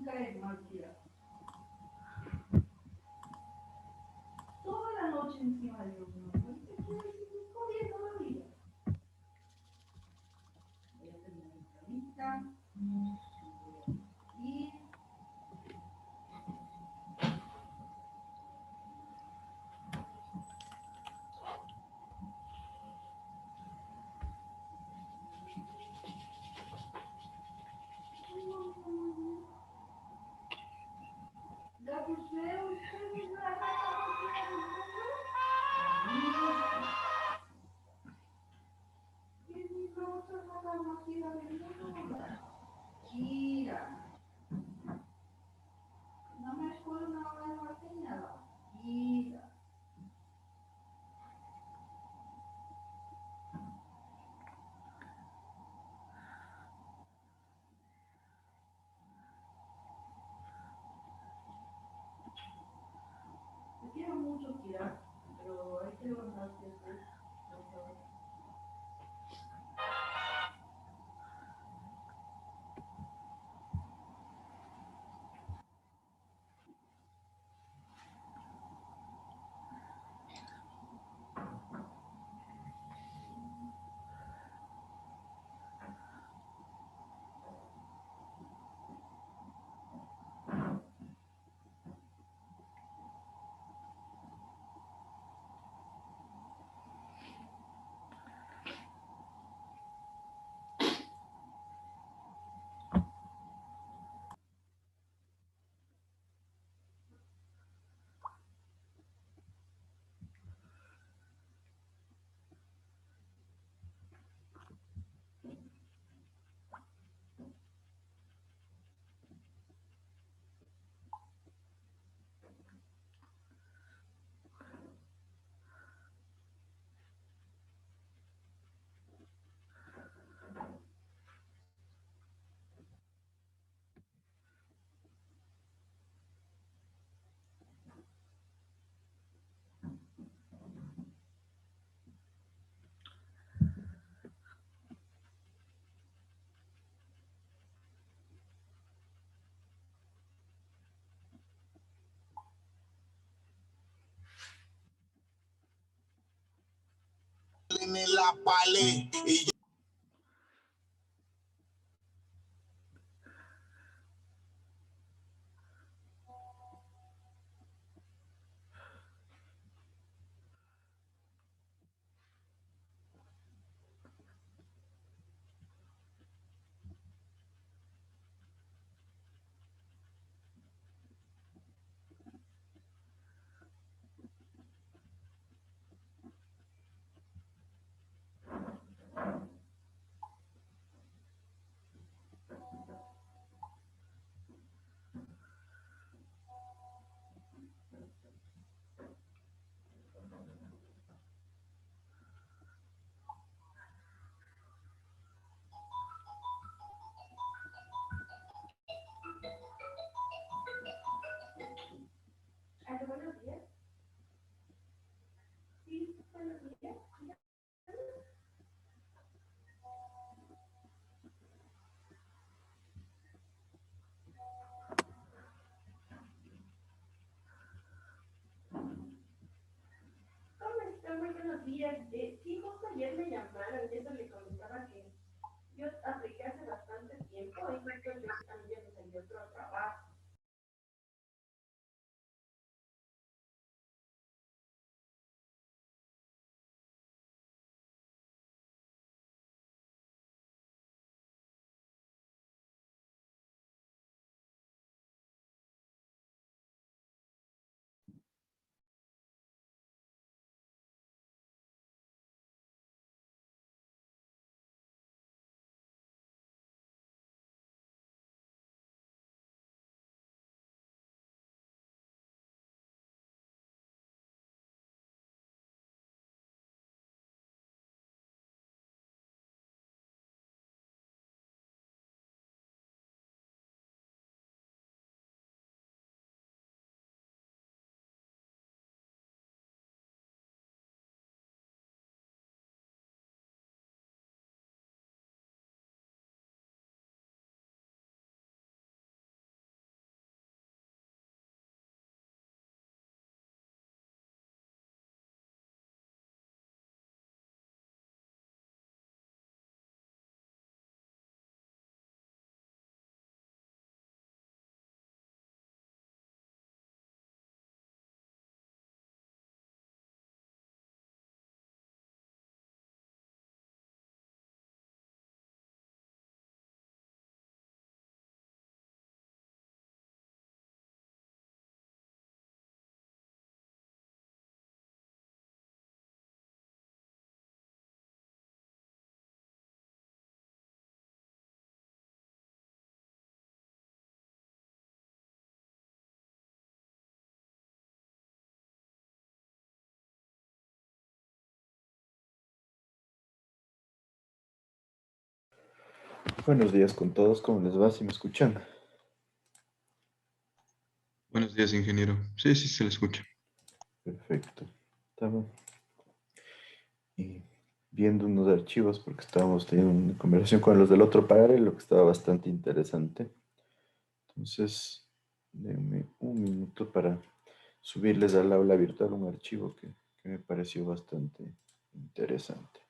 caer mal, tía. Toda la noche encima de los niños. ¿Qué quiero decir? Jodiendo la vida. Voy a terminar mi camita. Y gatos feos, ustedes la gata más fea del mundo. ¿Quién es la otra gata más fea del mundo? Kira. No me acuerdo una hora de Martina. Kira. Te quiero mucho, Kira, pero hay que levantarte después. Por favor. Me la palé y yo Buenos días. Sí, buenos días. ¿Cómo están? Muy buenos días. Sí, justo ayer me llamaron y eso le comentaba que yo apliqué hace bastante tiempo y justo el 20 también me salió otro trabajo. Buenos días con todos, ¿cómo les va? ¿Si me escuchan? Buenos días, ingeniero. Sí, sí, se le escucha. Perfecto. Estaba viendo unos archivos porque estábamos teniendo una conversación con los del otro paralelo que estaba bastante interesante. Entonces, denme un minuto para subirles al aula virtual un archivo que me pareció bastante interesante.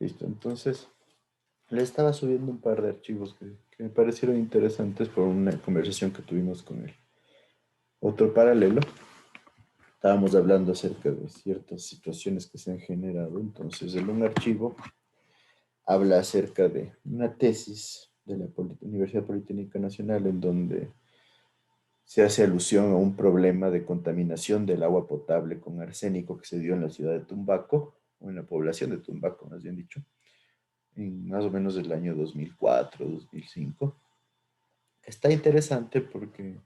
Listo, entonces le estaba subiendo un par de archivos que me parecieron interesantes por una conversación que tuvimos con él. Otro paralelo, estábamos hablando acerca de ciertas situaciones que se han generado. Entonces, en un archivo habla acerca de una tesis de la Universidad Politécnica Nacional en donde se hace alusión a un problema de contaminación del agua potable con arsénico que se dio en la ciudad de Tumbaco, o en la población de Tumbaco, más bien dicho, en más o menos del año 2004, 2005. Está interesante porque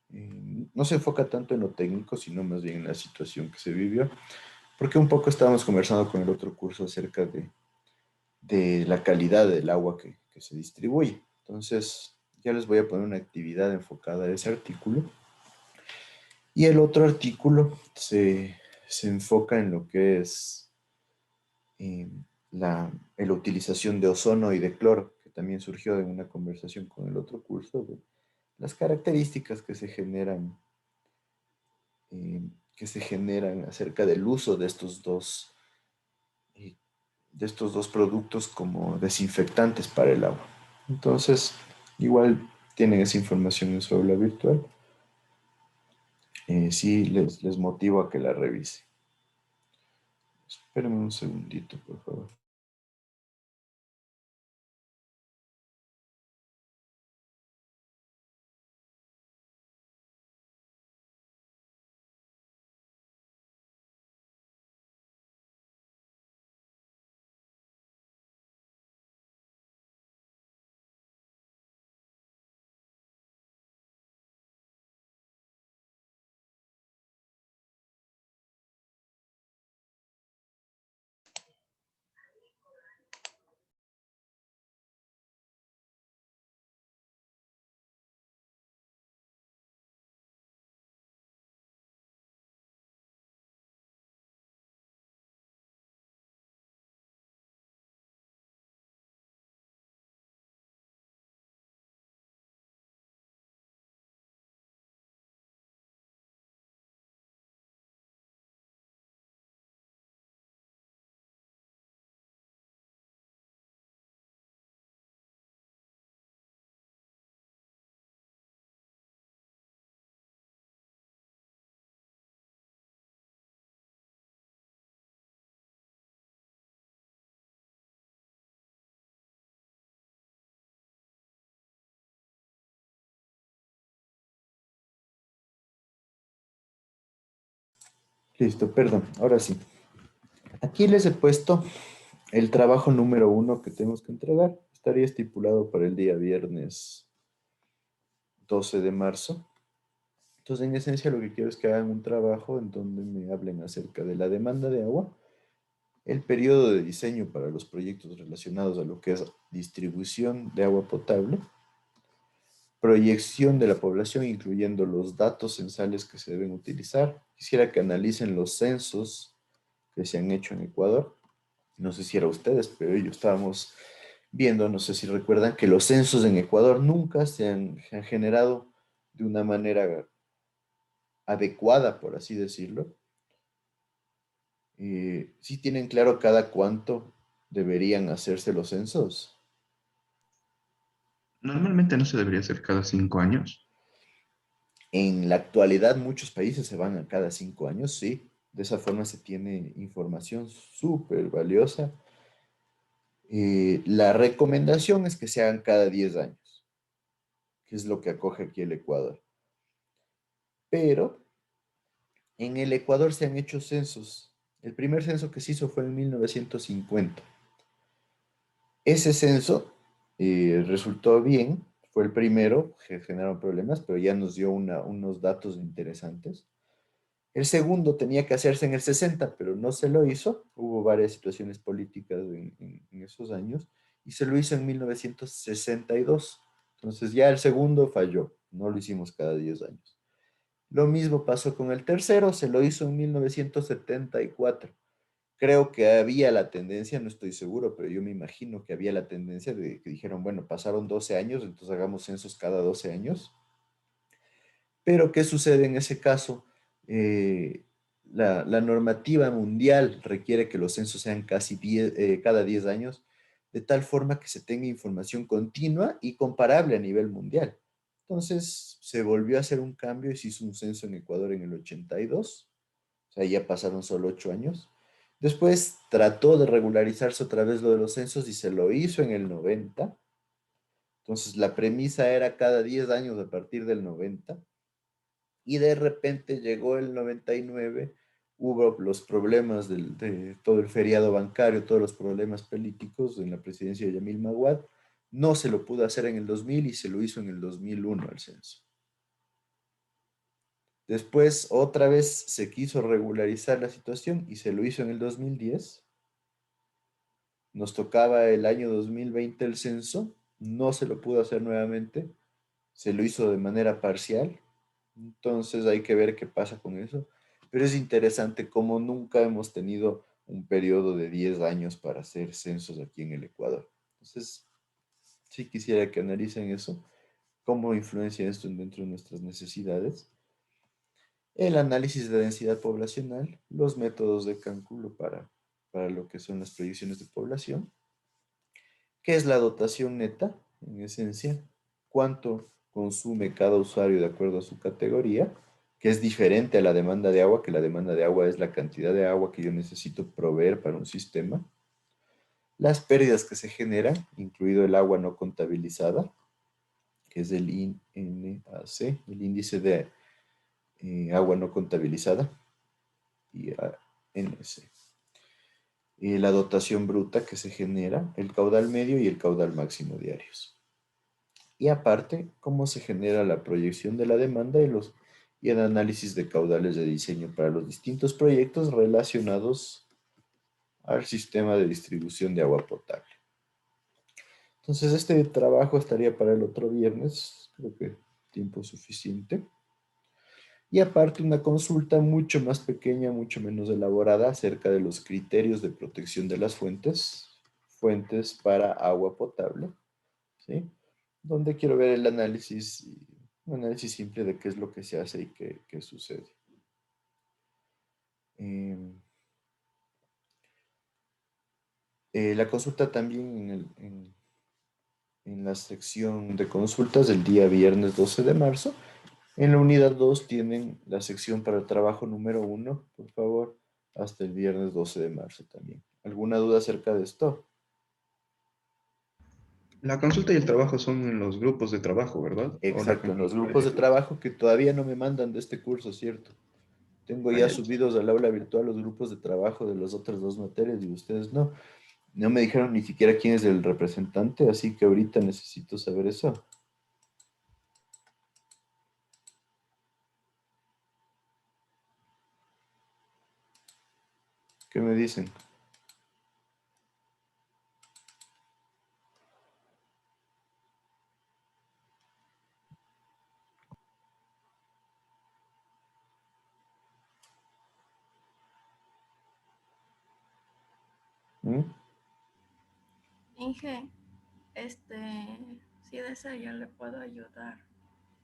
no se enfoca tanto en lo técnico, sino más bien en la situación que se vivió, porque un poco estábamos conversando con el otro curso acerca de la calidad del agua que se distribuye. Entonces, ya les voy a poner una actividad enfocada a ese artículo. Y el otro artículo se enfoca en lo que es eh, la utilización de ozono y de cloro, que también surgió de una conversación con el otro curso, de las características que se generan acerca del uso eh, de estos dos productos como desinfectantes para el agua. Entonces, igual tienen esa información en su aula virtual. Sí, les motivo a que la revise. Espérenme un segundito, por favor. Listo, perdón, ahora sí. Aquí les he puesto el trabajo número 1 que tenemos que entregar. Estaría estipulado para el día viernes 12 de marzo. Entonces, en esencia, lo que quiero es que hagan un trabajo en donde me hablen acerca de la demanda de agua, el periodo de diseño para los proyectos relacionados a lo que es distribución de agua potable, proyección de la población, incluyendo los datos censales que se deben utilizar. Quisiera que analicen los censos que se han hecho en Ecuador. No sé si era ustedes, pero yo estábamos viendo, no sé si recuerdan, que los censos en Ecuador nunca se han generado de una manera adecuada, por así decirlo. ¿Sí tienen claro cada cuánto deberían hacerse los censos? Normalmente no se debería hacer cada 5 años. En la actualidad muchos países se van a cada 5 años, sí. De esa forma se tiene información súper valiosa. La recomendación es que se hagan cada 10 años, que es lo que acoge aquí el Ecuador. Pero en el Ecuador se han hecho censos. El primer censo que se hizo fue en 1950. Ese censo resultó bien, fue el primero, generaron problemas, pero ya nos dio unos datos interesantes. El segundo tenía que hacerse en el 60, pero no se lo hizo. Hubo varias situaciones políticas en esos años y se lo hizo en 1962. Entonces ya el segundo falló, no lo hicimos cada 10 años. Lo mismo pasó con el tercero, se lo hizo en 1974. Creo que había la tendencia, no estoy seguro, pero yo me imagino que había la tendencia de que dijeron, bueno, pasaron 12 años, entonces hagamos censos cada 12 años. Pero, ¿qué sucede en ese caso? La normativa mundial requiere que los censos sean casi cada 10 años, de tal forma que se tenga información continua y comparable a nivel mundial. Entonces, se volvió a hacer un cambio y se hizo un censo en Ecuador en el 82, o sea, ya pasaron solo 8 años. Después trató de regularizarse otra vez lo de los censos y se lo hizo en el 90. Entonces, la premisa era cada 10 años a partir del 90 y de repente llegó el 99, hubo los problemas de todo el feriado bancario, todos los problemas políticos en la presidencia de Yamil Maguad, no se lo pudo hacer en el 2000 y se lo hizo en el 2001 al censo. Después otra vez se quiso regularizar la situación y se lo hizo en el 2010. Nos tocaba el año 2020 el censo, no se lo pudo hacer nuevamente, se lo hizo de manera parcial. Entonces hay que ver qué pasa con eso. Pero es interesante cómo nunca hemos tenido un periodo de 10 años para hacer censos aquí en el Ecuador. Entonces, sí quisiera que analicen eso, cómo influencia esto dentro de nuestras necesidades, el análisis de densidad poblacional, los métodos de cálculo para lo que son las proyecciones de población, qué es la dotación neta, en esencia, cuánto consume cada usuario de acuerdo a su categoría, que es diferente a la demanda de agua, que la demanda de agua es la cantidad de agua que yo necesito proveer para un sistema, las pérdidas que se generan, incluido el agua no contabilizada, que es el INAC, el índice de agua no contabilizada, IANC. La dotación bruta que se genera, el caudal medio y el caudal máximo diarios. Y aparte, cómo se genera la proyección de la demanda y el análisis de caudales de diseño para los distintos proyectos relacionados al sistema de distribución de agua potable. Entonces, este trabajo estaría para el otro viernes, creo que tiempo suficiente. Y aparte, una consulta mucho más pequeña, mucho menos elaborada acerca de los criterios de protección de las fuentes para agua potable, ¿sí? Donde quiero ver el análisis, un análisis simple de qué es lo que se hace y qué sucede. Eh, la consulta también en la sección de consultas del día viernes 12 de marzo. En la unidad 2 tienen la sección para el trabajo número 1, por favor, hasta el viernes 12 de marzo también. ¿Alguna duda acerca de esto? La consulta y el trabajo son en los grupos de trabajo, ¿verdad? O la Exacto, en los consulta grupos de es... trabajo que todavía no me mandan de este curso, ¿cierto? Tengo ya subidos al aula virtual los grupos de trabajo de las otras dos materias y ustedes no. No me dijeron ni siquiera quién es el representante, así que ahorita necesito saber eso. ¿Qué me dicen? ¿Mm? Inge, si desea yo le puedo ayudar.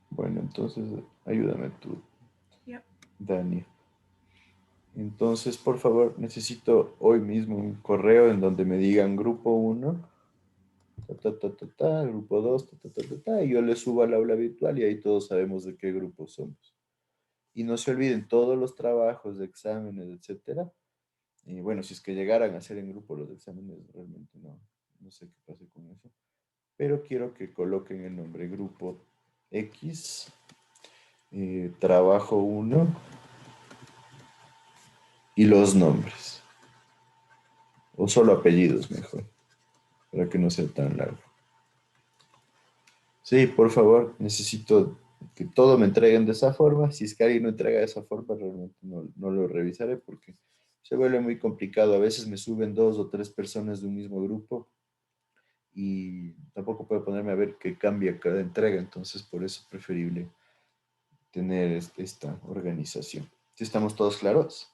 Bueno, entonces ayúdame tú, Yep. Dani. Entonces, por favor, necesito hoy mismo un correo en donde me digan grupo uno, grupo 2, y yo le subo al aula virtual y ahí todos sabemos de qué grupo somos. Y no se olviden todos los trabajos de exámenes, etcétera. Y bueno, si es que llegaran a hacer en grupo los exámenes, realmente no sé qué pase con eso. Pero quiero que coloquen el nombre grupo X, trabajo uno y los nombres. O solo apellidos mejor, para que no sea tan largo. Sí, por favor, necesito que todo me entreguen de esa forma. Si es que alguien no entrega de esa forma, realmente no lo revisaré porque se vuelve muy complicado. A veces me suben 2 o 3 personas de un mismo grupo y tampoco puedo ponerme a ver qué cambia cada entrega. Entonces, por eso es preferible tener esta organización. ¿Sí estamos todos claros?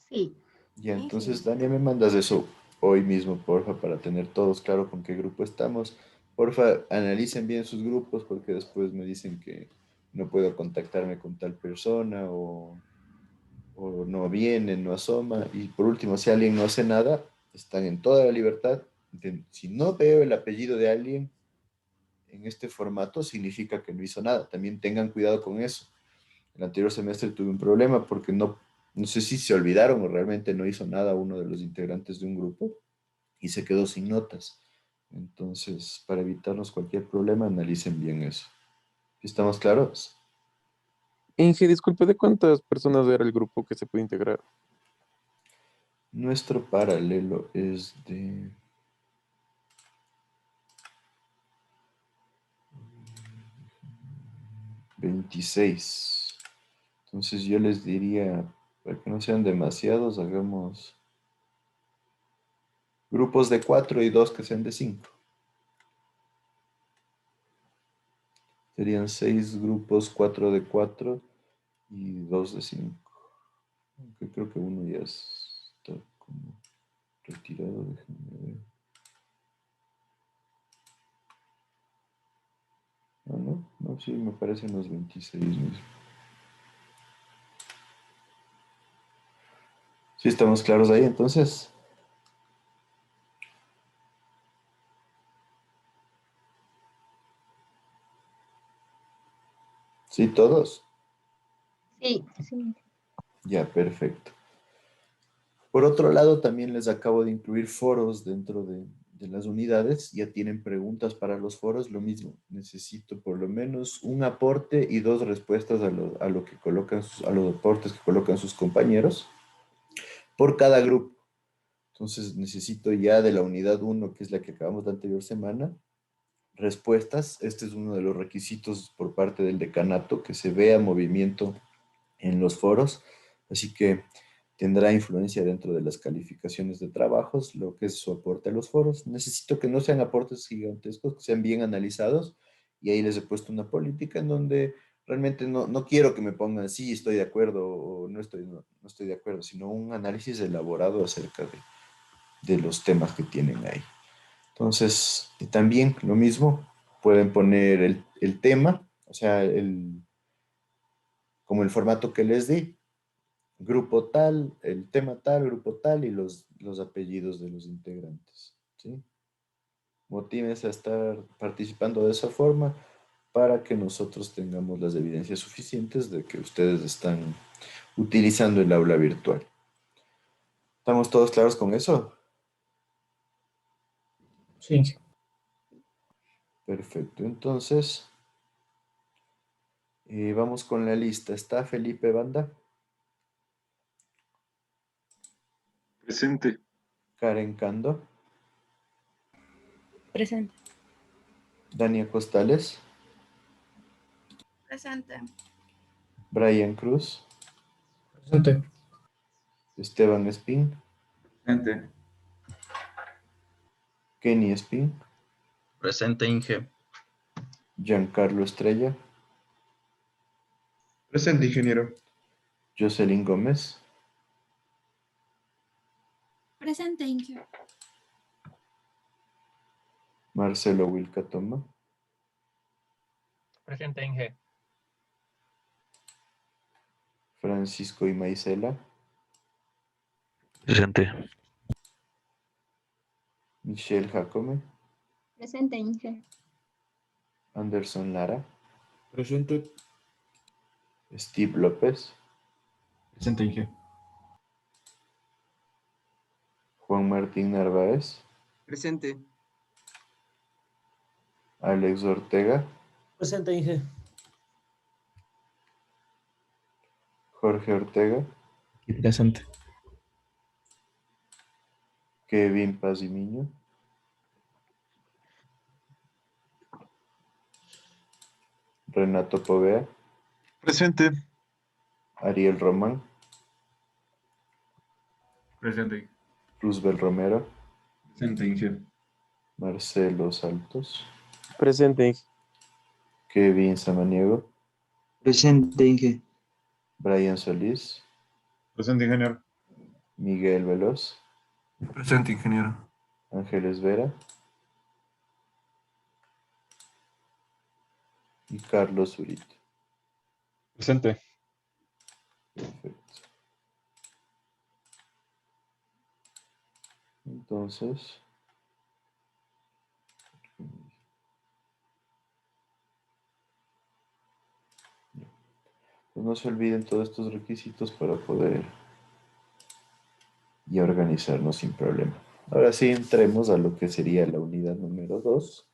Sí, Ya, Sí, sí. entonces, Dania, me mandas eso hoy mismo, porfa, para tener todos claro con qué grupo estamos. Porfa, analicen bien sus grupos porque después me dicen que no puedo contactarme con tal persona o no viene, no asoma. Y por último, si alguien no hace nada, están en toda la libertad. Si no veo el apellido de alguien en este formato, significa que no hizo nada. También tengan cuidado con eso. El anterior semestre tuve un problema porque no sé si se olvidaron o realmente no hizo nada uno de los integrantes de un grupo y se quedó sin notas. Entonces, para evitarnos cualquier problema, analicen bien eso. ¿Estamos claros? Inge, disculpe, ¿de cuántas personas era el grupo que se puede integrar? Nuestro paralelo es de 26. Entonces yo les diría, para que no sean demasiados, hagamos grupos de 4 y 2 que sean de 5. Serían 6 grupos, 4 de 4 y 2 de 5. Aunque creo que uno ya está como retirado, déjenme ver. Ah, no, sí, me parecen los 26 mismos. Sí, estamos claros ahí, entonces. Sí, todos. sí, sí. Ya, perfecto. Por otro lado, también les acabo de incluir foros dentro de las unidades. Ya tienen preguntas para los foros, lo mismo. Necesito por lo menos un aporte y 2 respuestas a lo que colocan a los aportes que colocan sus compañeros por cada grupo. Entonces necesito ya de la unidad uno, que es la que acabamos la anterior semana, respuestas. Este es uno de los requisitos por parte del decanato, que se vea movimiento en los foros. Así que tendrá influencia dentro de las calificaciones de trabajos, lo que es su aporte a los foros. Necesito que no sean aportes gigantescos, que sean bien analizados. Y ahí les he puesto una política en donde realmente no quiero que me pongan sí, estoy de acuerdo o no estoy de acuerdo, sino un análisis elaborado acerca de los temas que tienen ahí. Entonces, también lo mismo, pueden poner el tema, o sea, como el formato que les di, grupo tal, el tema tal, grupo tal y los apellidos de los integrantes. ¿Sí? Motívense a estar participando de esa forma para que nosotros tengamos las evidencias suficientes de que ustedes están utilizando el aula virtual. ¿Estamos todos claros con eso? Sí. Perfecto. Entonces, Vamos con la lista. ¿Está Felipe Banda? Presente. Karen Cando. Presente. Dania Costales. Presente. Brian Cruz. Presente. Esteban Espín. Presente. Kenny Espín. Presente, Inge. Giancarlo Estrella. Presente, ingeniero. Jocelyn Gómez. Presente, Inge. Marcelo Wilcatoma. Presente, Inge. Francisco Imaicela. Presente. Michelle Jacome. Presente, Inge. Anderson Lara. Presente. Steve López. Presente, Inge. Juan Martín Narváez. Presente. Alex Ortega. Presente, Inge. Jorge Ortega. Presente. Kevin Pazimiño. Renato Povea. Presente. Ariel Román. Presente. Roosevelt Romero. Presente, Inge. Marcelo Saltos. Presente, Inge. Kevin Samaniego. Presente, Inge. Brian Solís. Presente, ingeniero. Miguel Veloz. Presente, ingeniero. Ángeles Vera. Y Carlos Zurita. Presente. Perfecto. Entonces, pues no se olviden todos estos requisitos para poder y organizarnos sin problema. Ahora sí, entremos a lo que sería la unidad número 2,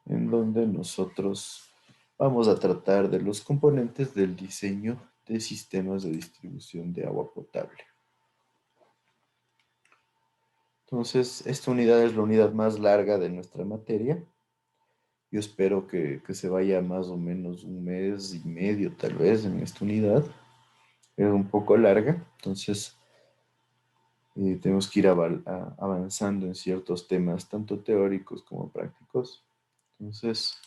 en donde nosotros vamos a tratar de los componentes del diseño de sistemas de distribución de agua potable. Entonces, esta unidad es la unidad más larga de nuestra materia. Yo espero que se vaya más o menos un mes y medio tal vez en esta unidad. Es un poco larga, entonces tenemos que ir avanzando en ciertos temas, tanto teóricos como prácticos. Entonces,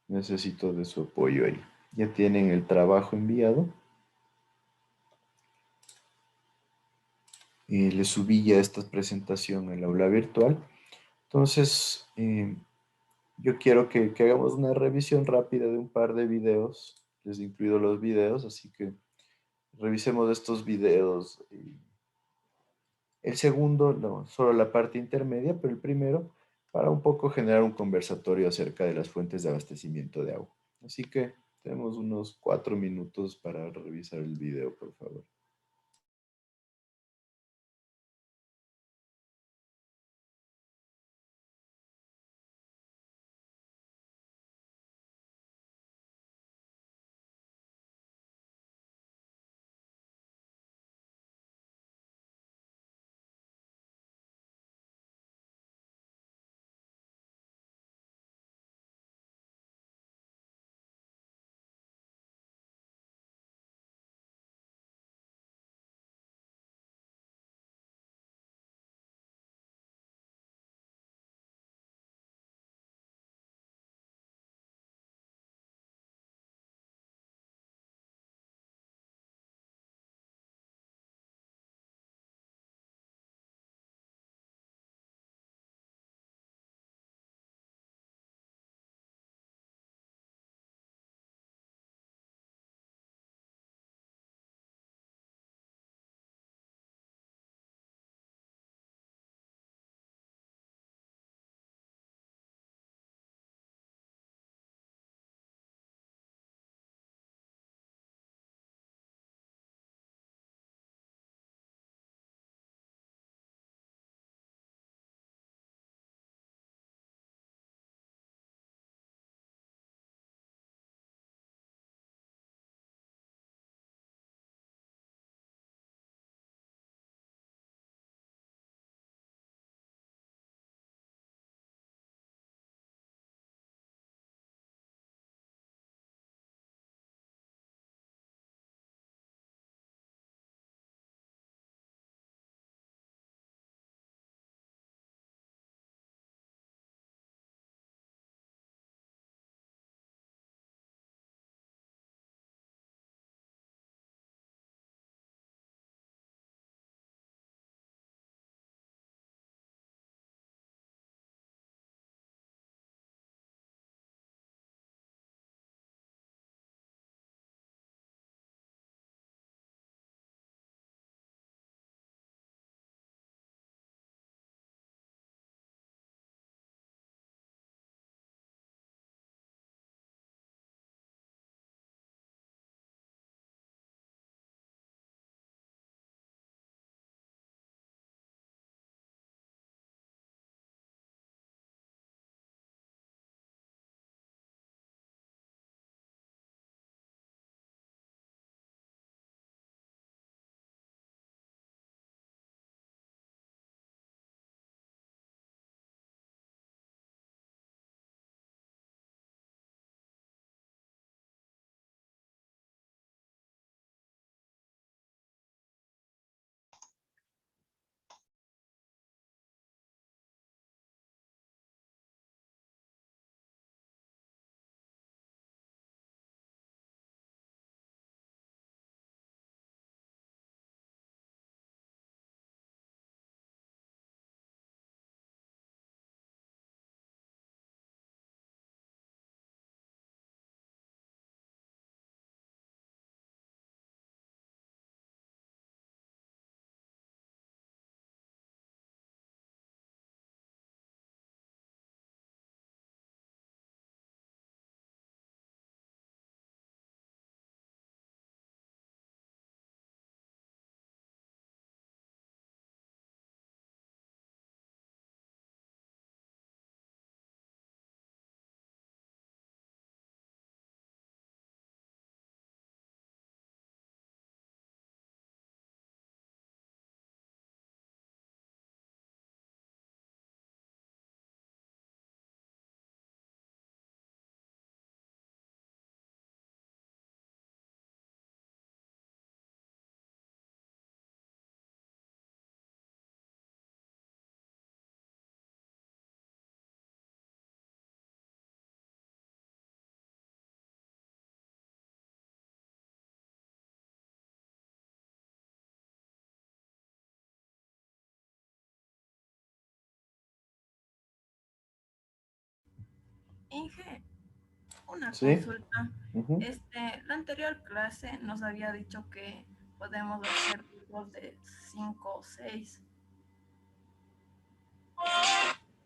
necesito de su apoyo ahí. Ya tienen el trabajo enviado. Les subí ya esta presentación en el aula virtual. Entonces, yo quiero que hagamos una revisión rápida de un par de videos. Les he incluido los videos, así que revisemos estos videos. El segundo, no, solo la parte intermedia, pero el primero, para un poco generar un conversatorio acerca de las fuentes de abastecimiento de agua. Así que tenemos unos 4 minutos para revisar el video, por favor. Inge, una ¿Sí? consulta. Ujú. La anterior clase nos había dicho que podemos hacer grupos de 5 o 6.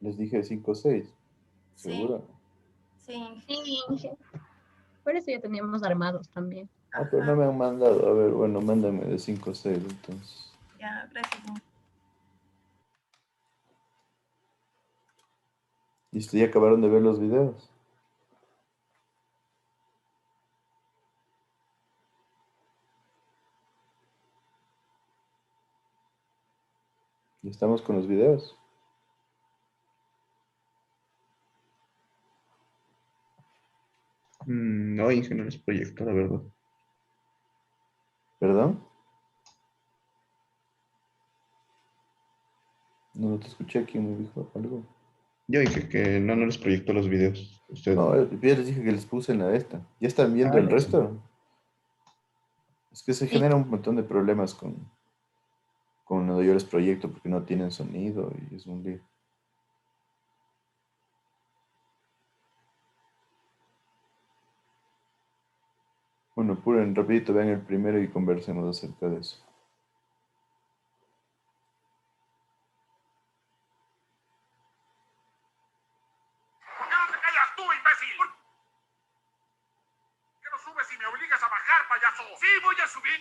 Les dije 5 o 6. Sí, ¿Seguro? sí, Inge. Sí, Inge. Por eso ya teníamos armados también. Ah, pero no Ajá, me han mandado. A ver, bueno, mándame de 5 o 6 entonces. ya, gracias, Inge. Listo, ¿ya acabaron de ver los videos? ¿Ya estamos con los videos? No, Inge, no les proyecto, la verdad. ¿Perdón? No te escuché. ¿Quién me dijo algo? Yo dije que no les proyecto los videos. Usted. No, ya les dije que les puse en la esta. ¿Ya están viendo Ah, el ya, sí. resto? Es que se Sí. genera un montón de problemas con cuando yo les proyecto porque no tienen sonido y es un lío. Bueno, apuren rapidito, vean el primero y conversemos acerca de eso. ¿Por qué no te callas tú, imbécil? ¿Por qué no subes y me obligas a bajar, payaso? Sí, voy a subir.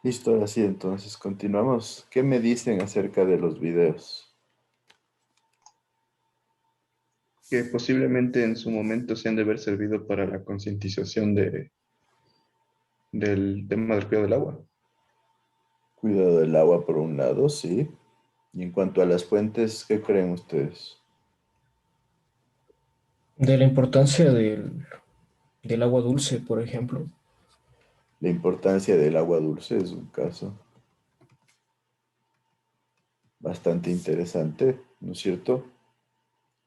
Listo, ahora sí, entonces continuamos. ¿Qué me dicen acerca de los videos? Que posiblemente en su momento se han de haber servido para la concientización del tema del cuidado del agua. Cuidado del agua por un lado, sí. Y en cuanto a las fuentes, ¿qué creen ustedes? De la importancia del agua dulce, por ejemplo. La importancia del agua dulce es un caso bastante interesante, ¿no es cierto?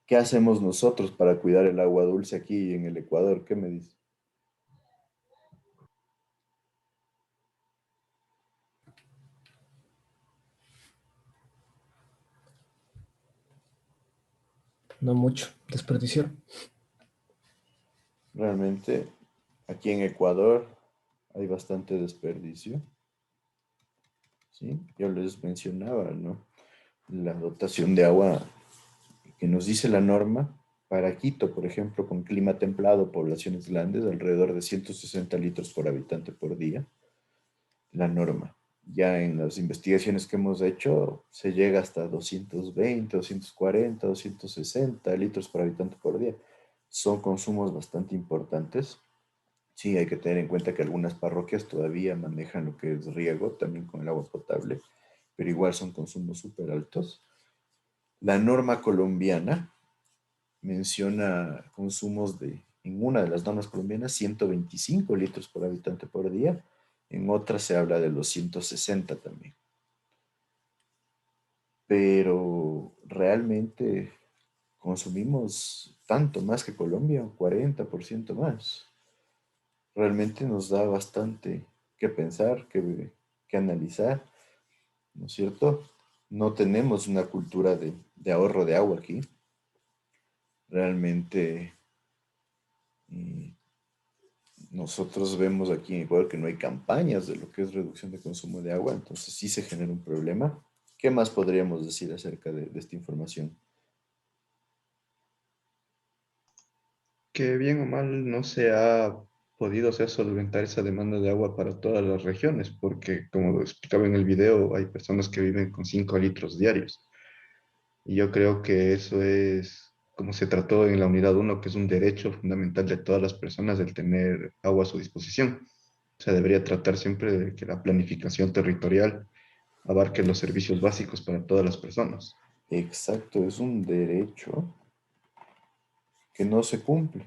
¿Qué hacemos nosotros para cuidar el agua dulce aquí en el Ecuador? ¿Qué me dice? no mucho, desperdiciar. Realmente, aquí en Ecuador hay bastante desperdicio. ¿Sí? Yo les mencionaba, ¿no? La dotación de agua que nos dice la norma para Quito, por ejemplo, con clima templado, poblaciones grandes, alrededor de 160 litros por habitante por día, la norma. Ya en las investigaciones que hemos hecho se llega hasta 220, 240, 260 litros por habitante por día. Son consumos bastante importantes. Sí, hay que tener en cuenta que algunas parroquias todavía manejan lo que es riego, también con el agua potable, pero igual son consumos súper altos. La norma colombiana menciona consumos en una de las normas colombianas, 125 litros por habitante por día. En otra se habla de los 160 también. Pero realmente consumimos tanto más que Colombia, un 40% más. Realmente nos da bastante que pensar, que analizar, ¿no es cierto? No tenemos una cultura de ahorro de agua aquí. Realmente nosotros vemos aquí en Ecuador que no hay campañas de lo que es reducción de consumo de agua, entonces sí se genera un problema. ¿Qué más podríamos decir acerca de esta información? Que bien o mal no se ha podido solventar esa demanda de agua para todas las regiones, porque como lo explicaba en el video, hay personas que viven con 5 litros diarios. Y yo creo que eso es como se trató en la unidad uno, que es un derecho fundamental de todas las personas el tener agua a su disposición. Se debería tratar siempre de que la planificación territorial abarque los servicios básicos para todas las personas. Exacto, es un derecho que no se cumple.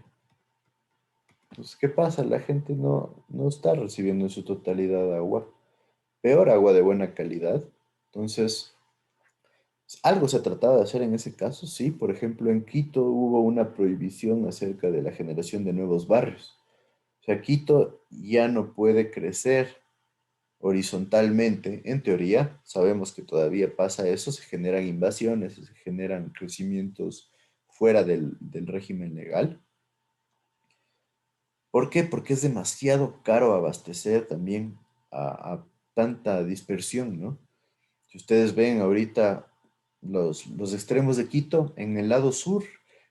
Entonces, ¿qué pasa? La gente no está recibiendo en su totalidad agua, peor agua de buena calidad. Entonces, algo se trataba de hacer en ese caso, sí. Por ejemplo, en Quito hubo una prohibición acerca de la generación de nuevos barrios. O sea, Quito ya no puede crecer horizontalmente. En teoría, sabemos que todavía pasa eso, se generan invasiones, se generan crecimientos fuera del régimen legal. ¿Por qué? Porque es demasiado caro abastecer también a tanta dispersión, ¿no? Si ustedes ven ahorita los extremos de Quito, en el lado sur,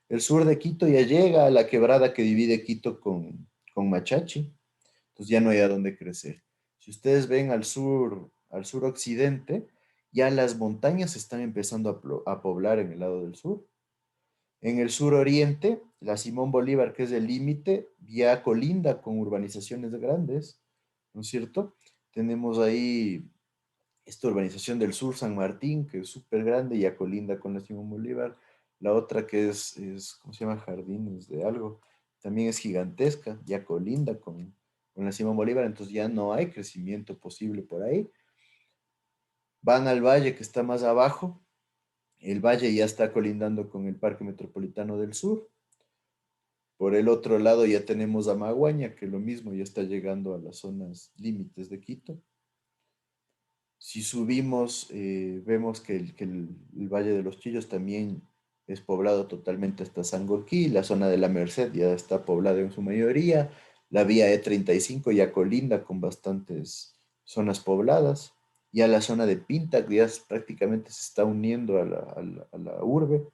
el sur de Quito ya llega a la quebrada que divide Quito con Machachi, entonces ya no hay a dónde crecer. Si ustedes ven al sur occidente, ya las montañas están empezando a poblar en el lado del sur. En el sur oriente, la Simón Bolívar, que es el límite, ya colinda con urbanizaciones grandes, ¿no es cierto? Tenemos ahí esta urbanización del sur, San Martín, que es súper grande, ya colinda con la Simón Bolívar. La otra que ¿cómo se llama? Jardines de algo, también es gigantesca, ya colinda con la Simón Bolívar, entonces ya no hay crecimiento posible por ahí. Van al valle que está más abajo, el valle ya está colindando con el Parque Metropolitano del Sur. Por el otro lado ya tenemos a Maguaña, que lo mismo ya está llegando a las zonas límites de Quito. Si subimos, vemos que el Valle de los Chillos también es poblado totalmente hasta Sangolquí, la zona de la Merced ya está poblada en su mayoría, la vía E35 ya colinda con bastantes zonas pobladas, ya la zona de Pinta ya prácticamente se está uniendo a la urbe,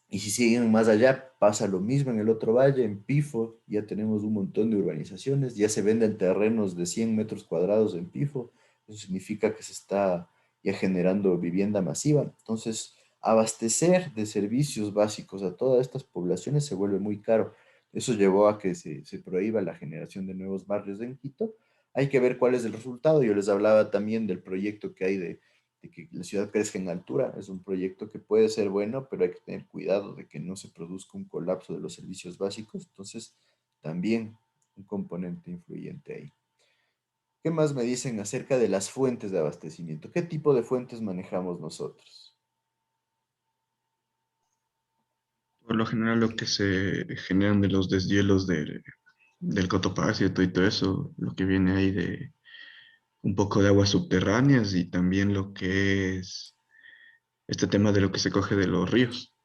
y si siguen más allá pasa lo mismo en el otro valle, en Pifo ya tenemos un montón de urbanizaciones, ya se venden terrenos de 100 metros cuadrados en Pifo. Eso significa que se está ya generando vivienda masiva. Entonces, abastecer de servicios básicos a todas estas poblaciones se vuelve muy caro. Eso llevó a que se prohíba la generación de nuevos barrios en Quito. Hay que ver cuál es el resultado. Yo les hablaba también del proyecto que hay de que la ciudad crezca en altura. Es un proyecto que puede ser bueno, pero hay que tener cuidado de que no se produzca un colapso de los servicios básicos. Entonces, también un componente influyente ahí. ¿Qué más me dicen acerca de las fuentes de abastecimiento? ¿Qué tipo de fuentes manejamos nosotros? Por lo general lo que se generan de los deshielos del Cotopaxi y todo eso, lo que viene ahí de un poco de aguas subterráneas y también lo que es este tema de lo que se coge de los ríos.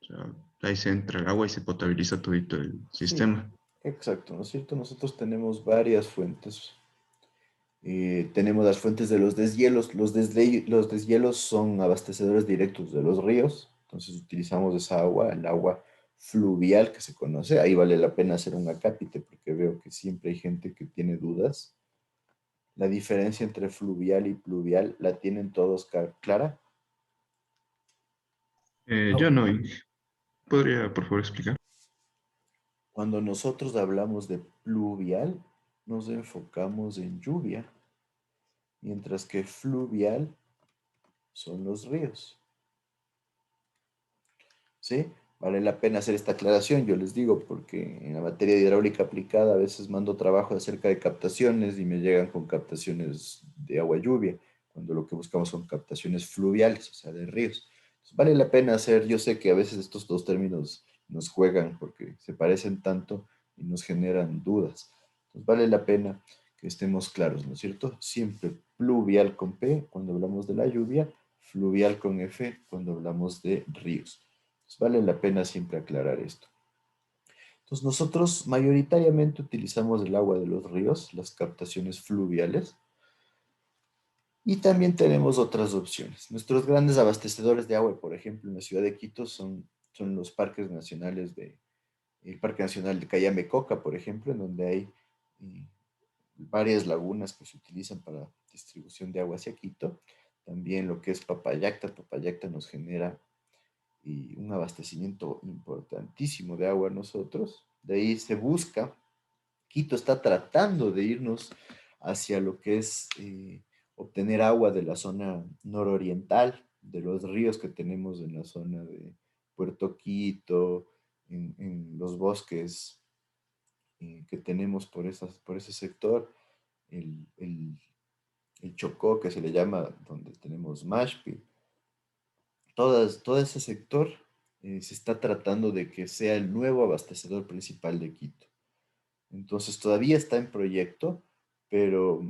O sea, ahí se entra el agua y se potabiliza todito el Sí, sistema. exacto, ¿no es cierto? Nosotros tenemos varias fuentes. Tenemos las fuentes de los deshielos. Los deshielos son abastecedores directos de los ríos. Entonces utilizamos esa agua, el agua fluvial que se conoce. Ahí vale la pena hacer un acápite porque veo que siempre hay gente que tiene dudas. La diferencia entre fluvial y pluvial la tienen todos clara. Yo no, Inge. ¿Podría, por favor, explicar? Cuando nosotros hablamos de pluvial, nos enfocamos en lluvia, mientras que fluvial son los ríos. ¿Sí? Vale la pena hacer esta aclaración, yo les digo, porque en la materia de hidráulica aplicada a veces mando trabajo acerca de captaciones y me llegan con captaciones de agua lluvia, cuando lo que buscamos son captaciones fluviales, o sea, de ríos. Entonces, vale la pena hacer, yo sé que a veces estos dos términos nos juegan porque se parecen tanto y nos generan dudas. Entonces, vale la pena que estemos claros, ¿no es cierto? Siempre pluvial con P cuando hablamos de la lluvia, fluvial con F cuando hablamos de ríos. Entonces, vale la pena siempre aclarar esto. Entonces, nosotros mayoritariamente utilizamos el agua de los ríos, las captaciones fluviales, y también tenemos otras opciones. Nuestros grandes abastecedores de agua, por ejemplo, en la ciudad de Quito, son los parques nacionales el Parque Nacional de Cayambe Coca, por ejemplo, en donde hay eh, varias lagunas que se utilizan para distribución de agua hacia Quito. También lo que es Papayacta. Papayacta nos genera y un abastecimiento importantísimo de agua a nosotros. De ahí se busca, Quito está tratando de irnos hacia lo que es obtener agua de la zona nororiental, de los ríos que tenemos en la zona de Puerto Quito, en los bosques que tenemos por ese sector, el, el, el Chocó que se le llama, donde tenemos Mashpi, todo ese sector se está tratando de que sea el nuevo abastecedor principal de Quito. Entonces todavía está en proyecto, pero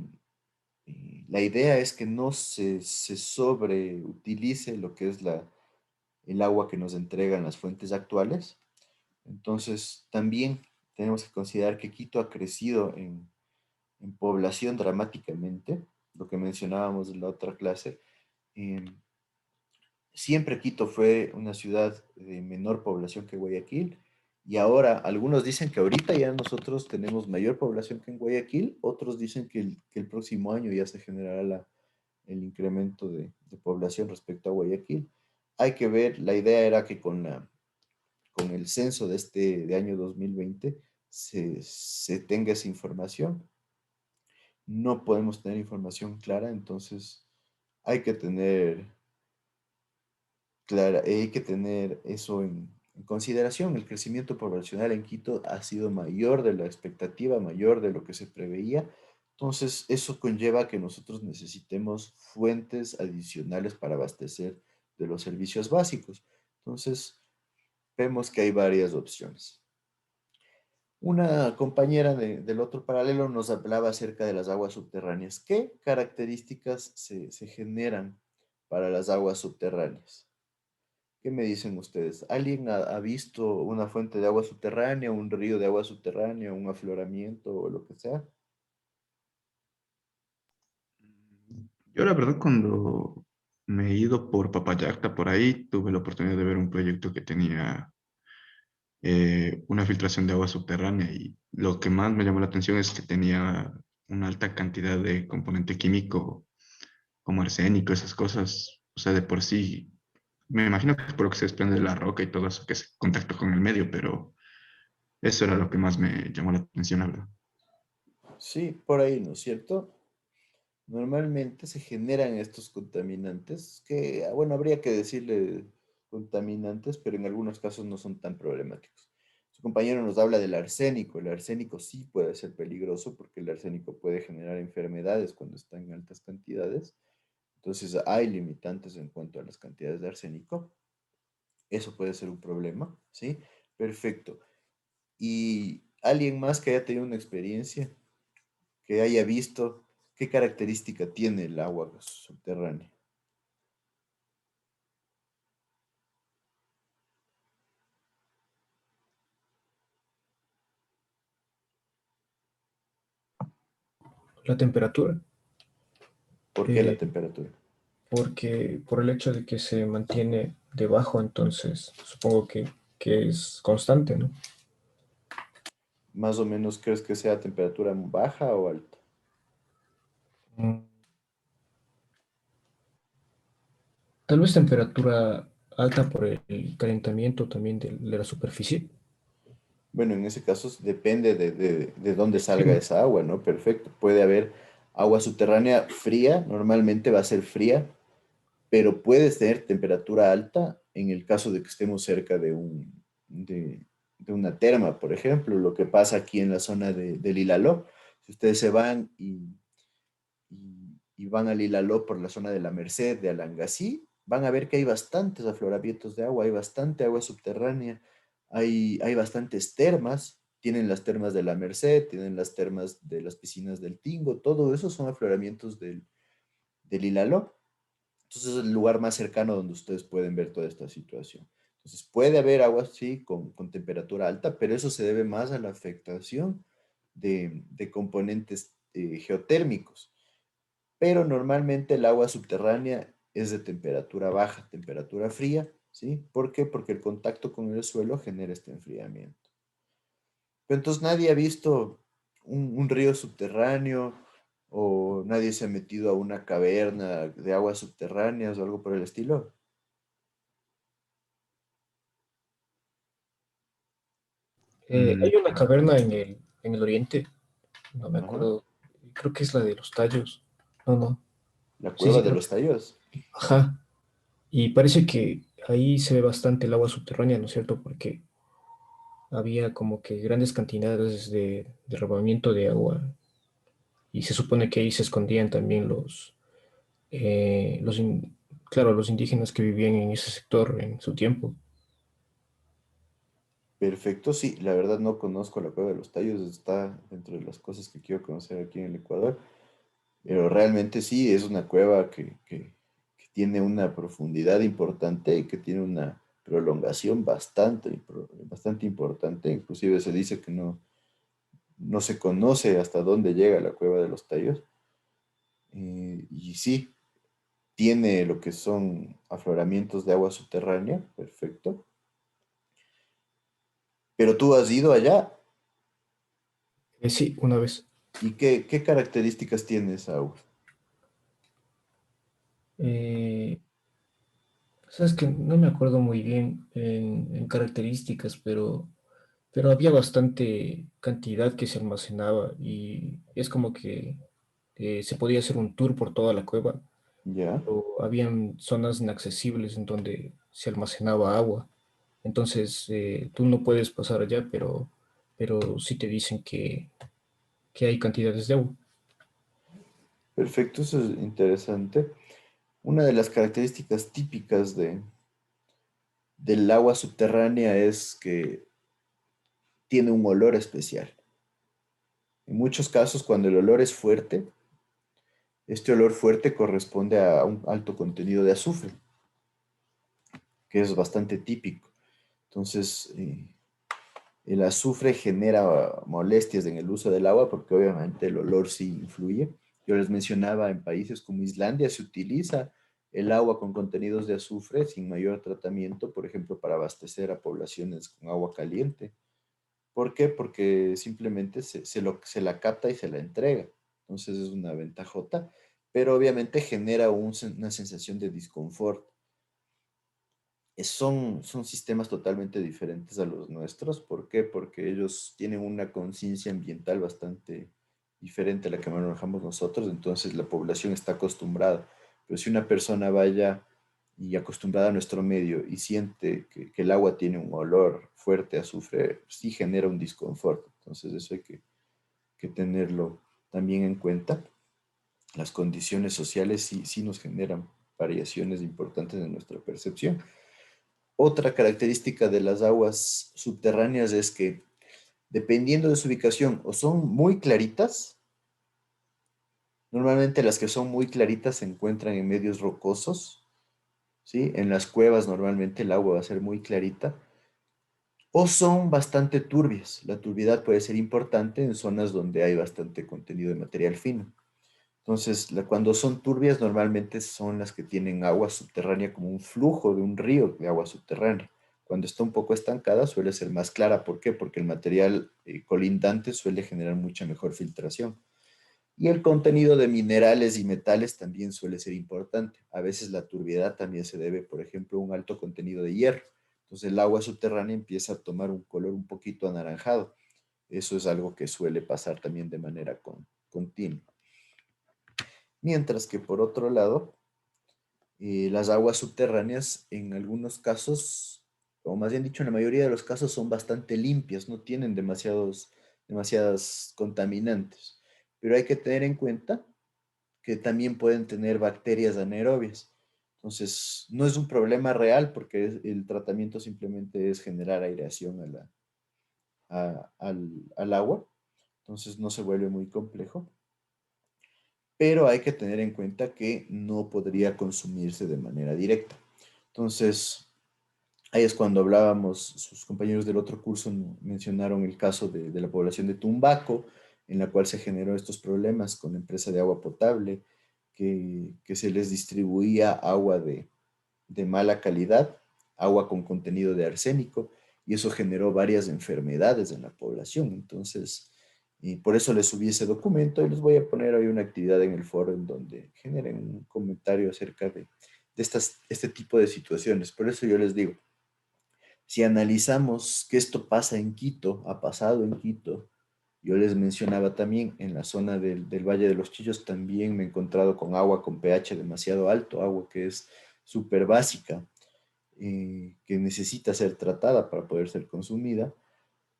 la idea es que no se sobreutilice lo que es el agua que nos entregan las fuentes actuales. Entonces también tenemos que considerar que Quito ha crecido en población dramáticamente, lo que mencionábamos en la otra clase. em, Siempre Quito fue una ciudad de menor población que Guayaquil y ahora algunos dicen que ahorita ya nosotros tenemos mayor población que en Guayaquil, otros dicen que el próximo año ya se generará el incremento de población respecto a Guayaquil. Hay que ver, la idea era que con el censo de año 2020 se tenga esa información. No podemos tener información clara, entonces hay que tener claro, hay que tener eso en consideración. El crecimiento poblacional en Quito ha sido mayor de la expectativa, mayor de lo que se preveía. Entonces, eso conlleva que nosotros necesitemos fuentes adicionales para abastecer de los servicios básicos. Entonces, vemos que hay varias opciones. Una compañera del otro paralelo nos hablaba acerca de las aguas subterráneas. ¿Qué características se generan para las aguas subterráneas? ¿Qué me dicen ustedes? ¿Alguien ha visto una fuente de agua subterránea, un río de agua subterránea, un afloramiento o lo que sea? Yo la verdad cuando me he ido por Papayacta, por ahí, tuve la oportunidad de ver un proyecto que tenía una filtración de agua subterránea y lo que más me llamó la atención es que tenía una alta cantidad de componente químico como arsénico, esas cosas, o sea, de por sí, me imagino que es por lo que se desprende de la roca y todo eso, que se contacta con el medio, pero eso era lo que más me llamó la atención, la verdad. Sí, por ahí, ¿no es cierto? Normalmente se generan estos contaminantes que, bueno, habría que decirle contaminantes, pero en algunos casos no son tan problemáticos. Su compañero nos habla del arsénico. El arsénico sí puede ser peligroso porque el arsénico puede generar enfermedades cuando está en altas cantidades. Entonces hay limitantes en cuanto a las cantidades de arsénico. Eso puede ser un problema, ¿sí? Perfecto. ¿Y alguien más que haya tenido una experiencia, que haya visto qué característica tiene el agua subterránea? La temperatura. ¿Por qué la Eh, temperatura? Porque por el hecho de que se mantiene debajo, entonces supongo que es constante, ¿no? ¿Más o menos crees que sea temperatura baja o alta? Mm, Tal vez temperatura alta por el calentamiento también de la superficie. Bueno, en ese caso depende de dónde salga Sí. esa agua, ¿no? Perfecto. Puede haber agua subterránea fría, normalmente va a ser fría, pero puedes tener temperatura alta en el caso de que estemos cerca de una terma, por ejemplo, lo que pasa aquí en la zona del Ilaló. Si ustedes se van y van al Ilaló por la zona de la Merced, de Alangasí, van a ver que hay bastantes afloramientos de agua, hay bastante agua subterránea, hay bastantes termas, tienen las termas de la Merced, tienen las termas de las piscinas del Tingo, todo eso son afloramientos del Ilaló. Entonces es el lugar más cercano donde ustedes pueden ver toda esta situación. Entonces puede haber agua, sí, con temperatura alta, pero eso se debe más a la afectación de componentes geotérmicos. Pero normalmente el agua subterránea es de temperatura baja, temperatura fría, ¿sí? ¿Por qué? Porque el contacto con el suelo genera este enfriamiento. Pero entonces nadie ha visto un río subterráneo o nadie se ha metido a una caverna de aguas subterráneas o algo por el estilo. Mm, Hay una caverna en el oriente, no me Ajá. acuerdo, creo que es la de los tallos. No, no. La Sí, cueva sí, de creo los que. tallos. Ajá. Y parece que ahí se ve bastante el agua subterránea, ¿no es cierto? Porque había como que grandes cantidades de derramamiento de agua y se supone que ahí se escondían también claro, los indígenas que vivían en ese sector en su tiempo. Perfecto, sí, la verdad no conozco la cueva de los tallos, está dentro de las cosas que quiero conocer aquí en el Ecuador, pero realmente sí, es una cueva que tiene una profundidad importante y que tiene una prolongación bastante importante, inclusive se dice que no se conoce hasta dónde llega la cueva de los tallos, y sí, tiene lo que son afloramientos de agua subterránea, perfecto, pero tú has ido allá. Sí, una vez. ¿Y qué características tiene esa agua? Eh, Sabes que no me acuerdo muy bien en características, pero había bastante cantidad que se almacenaba y es como que se podía hacer un tour por toda la cueva, ¿Ya? pero habían zonas inaccesibles en donde se almacenaba agua. Entonces tú no puedes pasar allá, pero sí te dicen que hay cantidades de agua. Perfecto, eso es interesante. Una de las características típicas del agua subterránea es que tiene un olor especial. En muchos casos, cuando el olor es fuerte, este olor fuerte corresponde a un alto contenido de azufre, que es bastante típico. Entonces, el azufre genera molestias en el uso del agua porque obviamente el olor sí influye. Yo les mencionaba, en países como Islandia se utiliza el agua con contenidos de azufre sin mayor tratamiento, por ejemplo, para abastecer a poblaciones con agua caliente. ¿Por qué? Porque simplemente se la capta y se la entrega. Entonces es una ventajota, pero obviamente genera una sensación de disconfort. Son sistemas totalmente diferentes a los nuestros. ¿Por qué? Porque ellos tienen una conciencia ambiental bastante diferente a la que manejamos nosotros, entonces la población está acostumbrada. Pero si una persona vaya y acostumbrada a nuestro medio y siente que el agua tiene un olor fuerte a azufre, sí genera un disconfort. Entonces eso hay que tenerlo también en cuenta. Las condiciones sociales sí nos generan variaciones importantes en nuestra percepción. Otra característica de las aguas subterráneas es que, dependiendo de su ubicación, o son muy claritas, normalmente las que son muy claritas se encuentran en medios rocosos, ¿sí? En las cuevas normalmente el agua va a ser muy clarita, o son bastante turbias. La turbiedad puede ser importante en zonas donde hay bastante contenido de material fino. Entonces, cuando son turbias, normalmente son las que tienen agua subterránea como un flujo de un río de agua subterránea. Cuando está un poco estancada, suele ser más clara. ¿Por qué? Porque el material colindante suele generar mucha mmejor filtración. Y el contenido de minerales y metales también suele ser importante. A veces la turbiedad también se debe, por ejemplo, a un alto contenido de hierro. Entonces el agua subterránea empieza a tomar un color un poquito anaranjado. Eso es algo que suele pasar también de manera continua. Mientras que por otro lado, las aguas subterráneas en algunos casos, o más bien dicho, en la mayoría de los casos son bastante limpias, no tienen demasiadas contaminantes. Pero hay que tener en cuenta que también pueden tener bacterias anaerobias. Entonces, no es un problema real porque el tratamiento simplemente es generar aireación al agua. Entonces, no se vuelve muy complejo. Pero hay que tener en cuenta que no podría consumirse de manera directa. Entonces, ahí es cuando hablábamos, sus compañeros del otro curso mencionaron el caso de la población de Tumbaco, en la cual se generó estos problemas con la empresa de agua potable, que se les distribuía agua de mala calidad, agua con contenido de arsénico, y eso generó varias enfermedades en la población. Entonces, y por eso les subí ese documento y les voy a poner hoy una actividad en el foro en donde generen un comentario acerca de este tipo de situaciones. Por eso yo les digo, si analizamos que esto pasa en Quito, ha pasado en Quito, yo les mencionaba también en la zona del Valle de los Chillos, también me he encontrado con agua con pH demasiado alto, agua que es súper básica, que necesita ser tratada para poder ser consumida.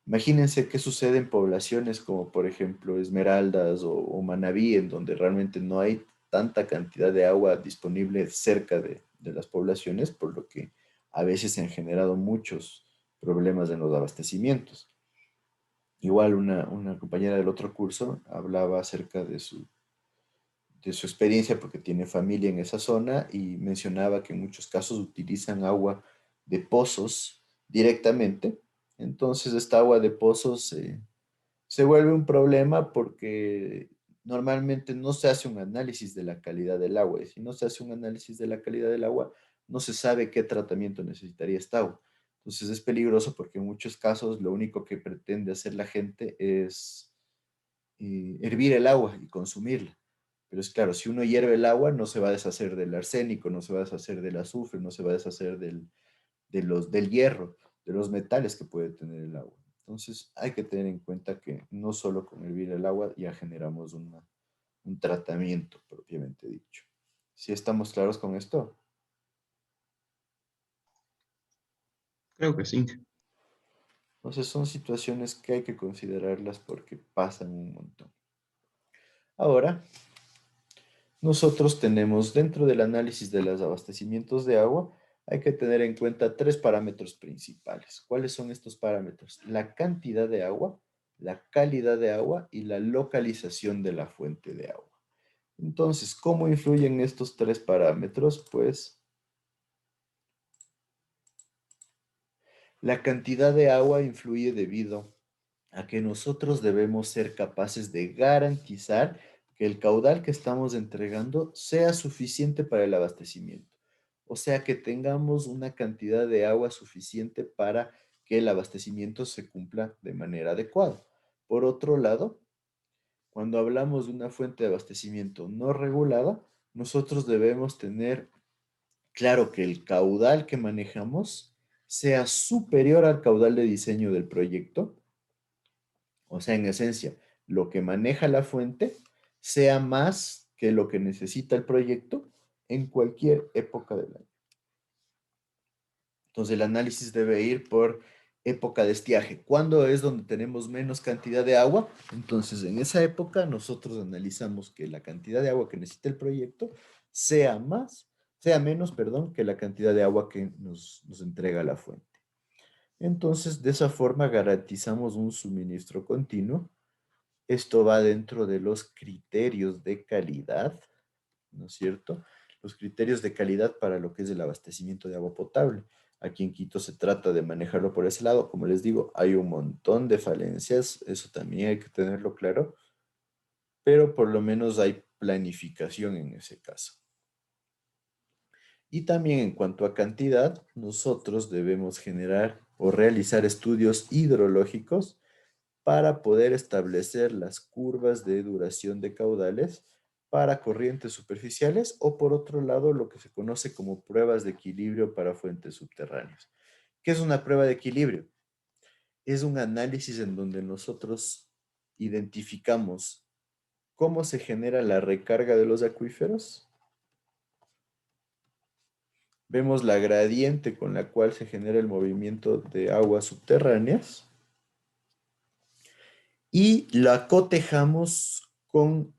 Imagínense qué sucede en poblaciones como por ejemplo Esmeraldas o Manabí, en donde realmente no hay tanta cantidad de agua disponible cerca de las poblaciones, por lo que a veces se han generado muchos problemas en los abastecimientos. Igual una compañera del otro curso hablaba acerca de su experiencia porque tiene familia en esa zona y mencionaba que en muchos casos utilizan agua de pozos directamente. Entonces esta agua de pozos se vuelve un problema porque normalmente no se hace un análisis de la calidad del agua. Y si no se hace un análisis de la calidad del agua, no se sabe qué tratamiento necesitaría esta agua. Entonces es peligroso porque en muchos casos lo único que pretende hacer la gente es hervir el agua y consumirla. Pero es claro, si uno hierve el agua, no se va a deshacer del arsénico, no se va a deshacer del azufre, no se va a deshacer del hierro, de los metales que puede tener el agua. Entonces hay que tener en cuenta que no solo con hervir el agua ya generamos un tratamiento propiamente dicho. ¿Sí estamos claros con esto? Creo que sí. Entonces son situaciones que hay que considerarlas porque pasan un montón. Ahora, nosotros tenemos dentro del análisis de los abastecimientos de agua, hay que tener en cuenta tres parámetros principales. ¿Cuáles son estos parámetros? La cantidad de agua, la calidad de agua y la localización de la fuente de agua. Entonces, ¿cómo influyen estos tres parámetros? Pues la cantidad de agua influye debido a que nosotros debemos ser capaces de garantizar que el caudal que estamos entregando sea suficiente para el abastecimiento. O sea, que tengamos una cantidad de agua suficiente para que el abastecimiento se cumpla de manera adecuada. Por otro lado, cuando hablamos de una fuente de abastecimiento no regulada, nosotros debemos tener claro que el caudal que manejamos sea superior al caudal de diseño del proyecto. O sea, en esencia, lo que maneja la fuente sea más que lo que necesita el proyecto en cualquier época del año. Entonces, el análisis debe ir por época de estiaje. ¿Cuándo es donde tenemos menos cantidad de agua? Entonces, en esa época nosotros analizamos que la cantidad de agua que necesita el proyecto sea menos, perdón, que la cantidad de agua que nos entrega la fuente. Entonces, de esa forma garantizamos un suministro continuo. Esto va dentro de los criterios de calidad, ¿no es cierto? Los criterios de calidad para lo que es el abastecimiento de agua potable. Aquí en Quito se trata de manejarlo por ese lado. Como les digo, hay un montón de falencias, eso también hay que tenerlo claro, pero por lo menos hay planificación en ese caso. Y también en cuanto a cantidad, nosotros debemos generar o realizar estudios hidrológicos para poder establecer las curvas de duración de caudales para corrientes superficiales o por otro lado lo que se conoce como pruebas de equilibrio para fuentes subterráneas. ¿Qué es una prueba de equilibrio? Es un análisis en donde nosotros identificamos cómo se genera la recarga de los acuíferos. Vemos la gradiente con la cual se genera el movimiento de aguas subterráneas y la cotejamos con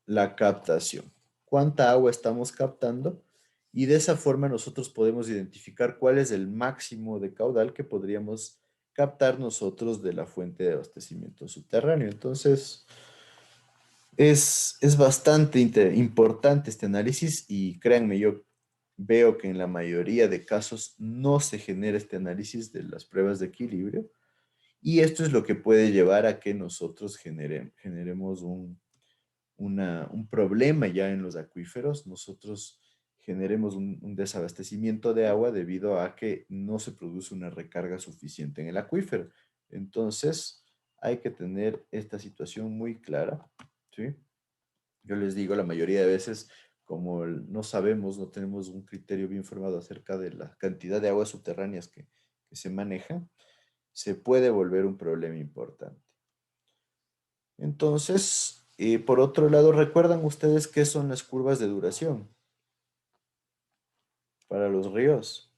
la captación. ¿Cuánta agua estamos captando? Y de esa forma nosotros podemos identificar cuál es el máximo de caudal que podríamos captar nosotros de la fuente de abastecimiento subterráneo. Entonces, es bastante importante este análisis y créanme, yo veo que en la mayoría de casos no se genera este análisis de las pruebas de equilibrio y esto es lo que puede llevar a que nosotros generemos un problema ya en los acuíferos, nosotros generemos un desabastecimiento de agua debido a que no se produce una recarga suficiente en el acuífero. Entonces, hay que tener esta situación muy clara, ¿sí? Yo les digo, la mayoría de veces, como no sabemos, no tenemos un criterio bien formado acerca de la cantidad de aguas subterráneas que se manejan, se puede volver un problema importante. Entonces, por otro lado, ¿recuerdan ustedes qué son las curvas de duración para los ríos?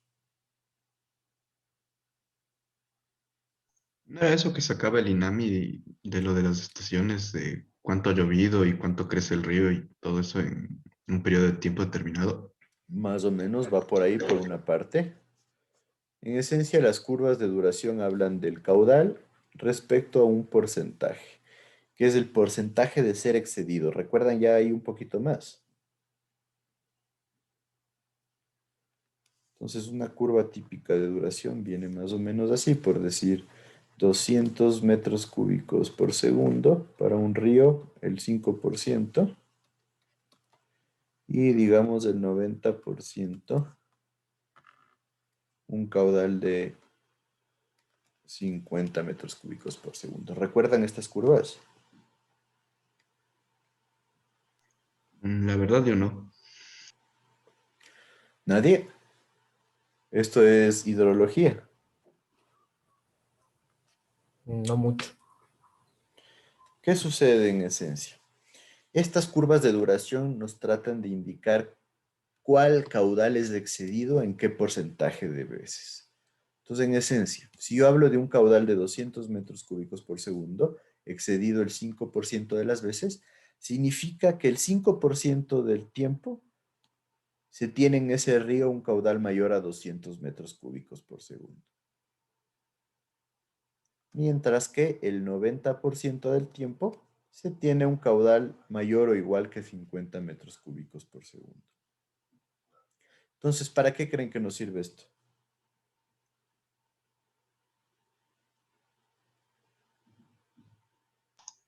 ¿No era eso que sacaba el INAMI de lo de las estaciones, de cuánto ha llovido y cuánto crece el río y todo eso en un periodo de tiempo determinado? Más o menos va por ahí por una parte. En esencia, las curvas de duración hablan del caudal respecto a un porcentaje, que es el porcentaje de ser excedido. ¿Recuerdan ya ahí un poquito más? Entonces, una curva típica de duración viene más o menos así, por decir 200 metros cúbicos por segundo para un río, el 5%, y digamos el 90%, un caudal de 50 metros cúbicos por segundo. ¿Recuerdan estas curvas? La verdad yo no. ¿Nadie? Esto es hidrología. No mucho. ¿Qué sucede en esencia? Estas curvas de duración nos tratan de indicar cuál caudal es excedido en qué porcentaje de veces. Entonces, en esencia, si yo hablo de un caudal de 200 metros cúbicos por segundo, excedido el 5% de las veces, significa que el 5% del tiempo se tiene en ese río un caudal mayor a 200 metros cúbicos por segundo. Mientras que el 90% del tiempo se tiene un caudal mayor o igual que 50 metros cúbicos por segundo. Entonces, ¿para qué creen que nos sirve esto?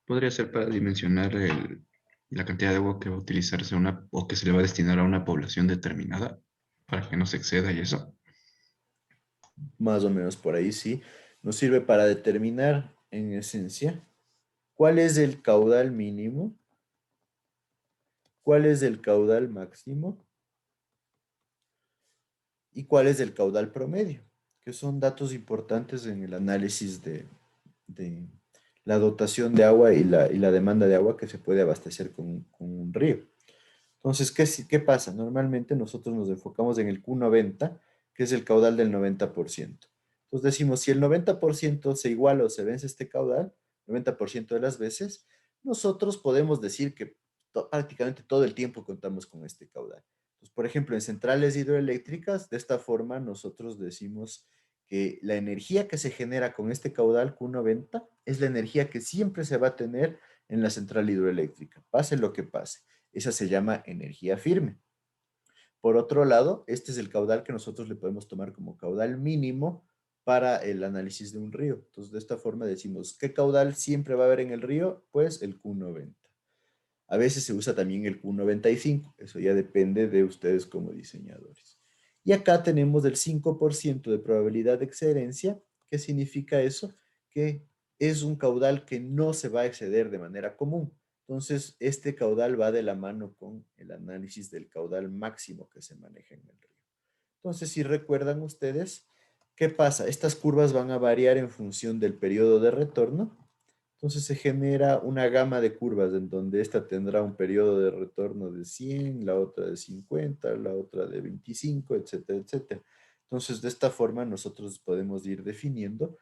Podría ser para dimensionar la cantidad de agua que va a utilizarse o que se le va a destinar a una población determinada para que no se exceda y eso. Más o menos por ahí sí. Nos sirve para determinar, en esencia, cuál es el caudal mínimo, cuál es el caudal máximo y cuál es el caudal promedio, que son datos importantes en el análisis de la dotación de agua y la demanda de agua que se puede abastecer con un río. Entonces, ¿qué pasa? Normalmente nosotros nos enfocamos en el Q90, que es el caudal del 90%. Entonces decimos, si el 90% se iguala o se vence este caudal, 90% de las veces, nosotros podemos decir que prácticamente todo el tiempo contamos con este caudal. Entonces, por ejemplo, en centrales hidroeléctricas, de esta forma nosotros decimos que la energía que se genera con este caudal Q90 es la energía que siempre se va a tener en la central hidroeléctrica, pase lo que pase. Esa se llama energía firme. Por otro lado, este es el caudal que nosotros le podemos tomar como caudal mínimo para el análisis de un río. Entonces, de esta forma decimos, ¿qué caudal siempre va a haber en el río? Pues el Q90. A veces se usa también el Q95, eso ya depende de ustedes como diseñadores. Y acá tenemos el 5% de probabilidad de excederencia. ¿Qué significa eso? Que es un caudal que no se va a exceder de manera común. Entonces, este caudal va de la mano con el análisis del caudal máximo que se maneja en el río. Entonces, si recuerdan ustedes, ¿qué pasa? Estas curvas van a variar en función del periodo de retorno. Entonces se genera una gama de curvas en donde esta tendrá un periodo de retorno de 100, la otra de 50, la otra de 25, etcétera, etcétera. Entonces, de esta forma nosotros podemos ir definiendo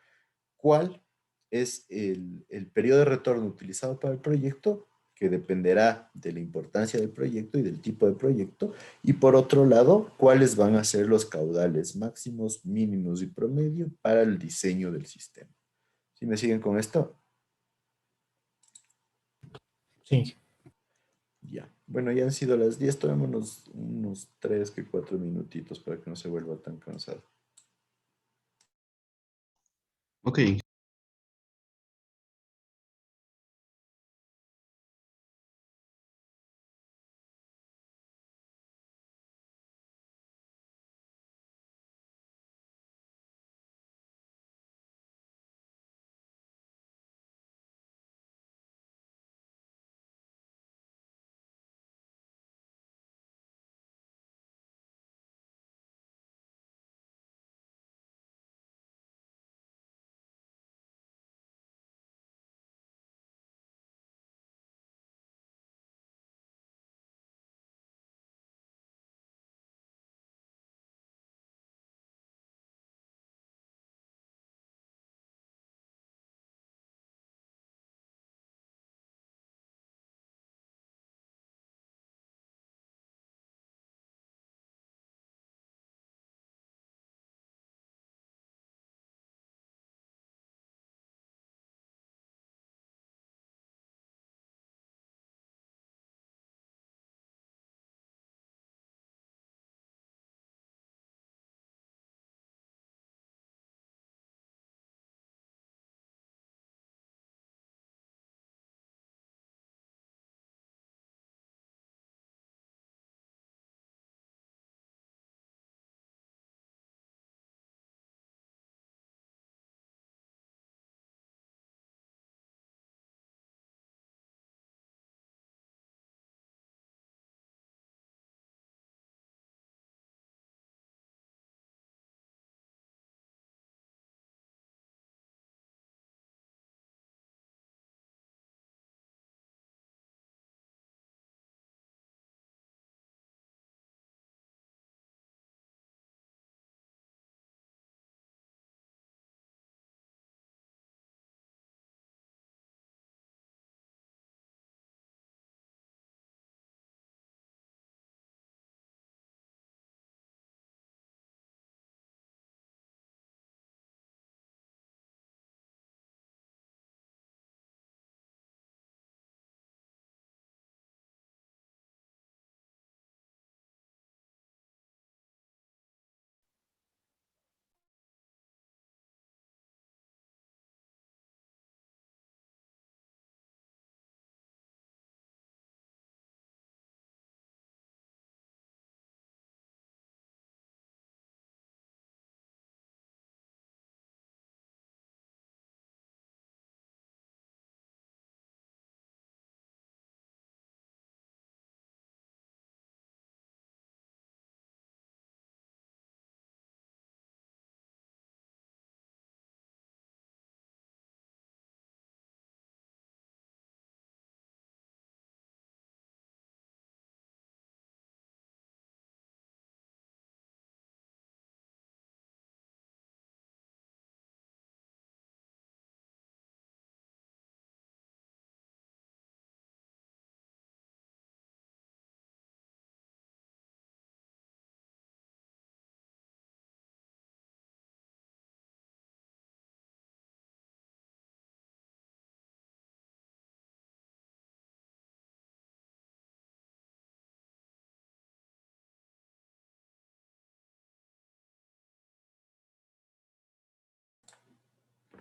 cuál es el periodo de retorno utilizado para el proyecto, que dependerá de la importancia del proyecto y del tipo de proyecto, y por otro lado, cuáles van a ser los caudales máximos, mínimos y promedio para el diseño del sistema. ¿Sí me siguen con esto? Sí. Ya. Bueno, ya han sido las 10, tomémonos unos 3 que 4 minutitos para que no se vuelva tan cansado. Ok.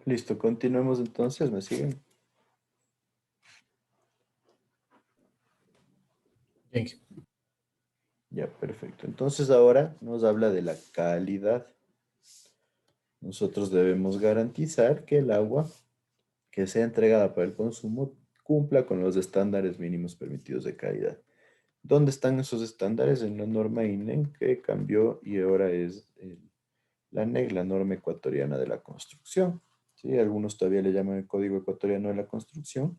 Listo, continuemos entonces, ¿me siguen? Inge. Ya, perfecto. Entonces ahora nos habla de la calidad. Nosotros debemos garantizar que el agua que sea entregada para el consumo cumpla con los estándares mínimos permitidos de calidad. ¿Dónde están esos estándares? En la norma INEN que cambió y ahora es la NEC, la norma ecuatoriana de la construcción. ¿Sí? Algunos todavía le llaman el Código Ecuatoriano de la Construcción.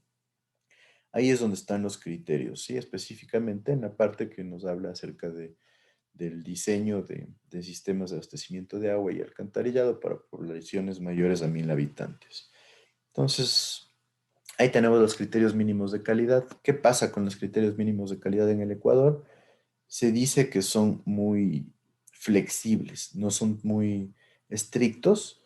Ahí es donde están los criterios, ¿sí? Específicamente en la parte que nos habla acerca del diseño de sistemas de abastecimiento de agua y alcantarillado para poblaciones mayores a 1000 habitantes. Entonces, ahí tenemos los criterios mínimos de calidad. ¿Qué pasa con los criterios mínimos de calidad en el Ecuador? Se dice que son muy flexibles, no son muy estrictos.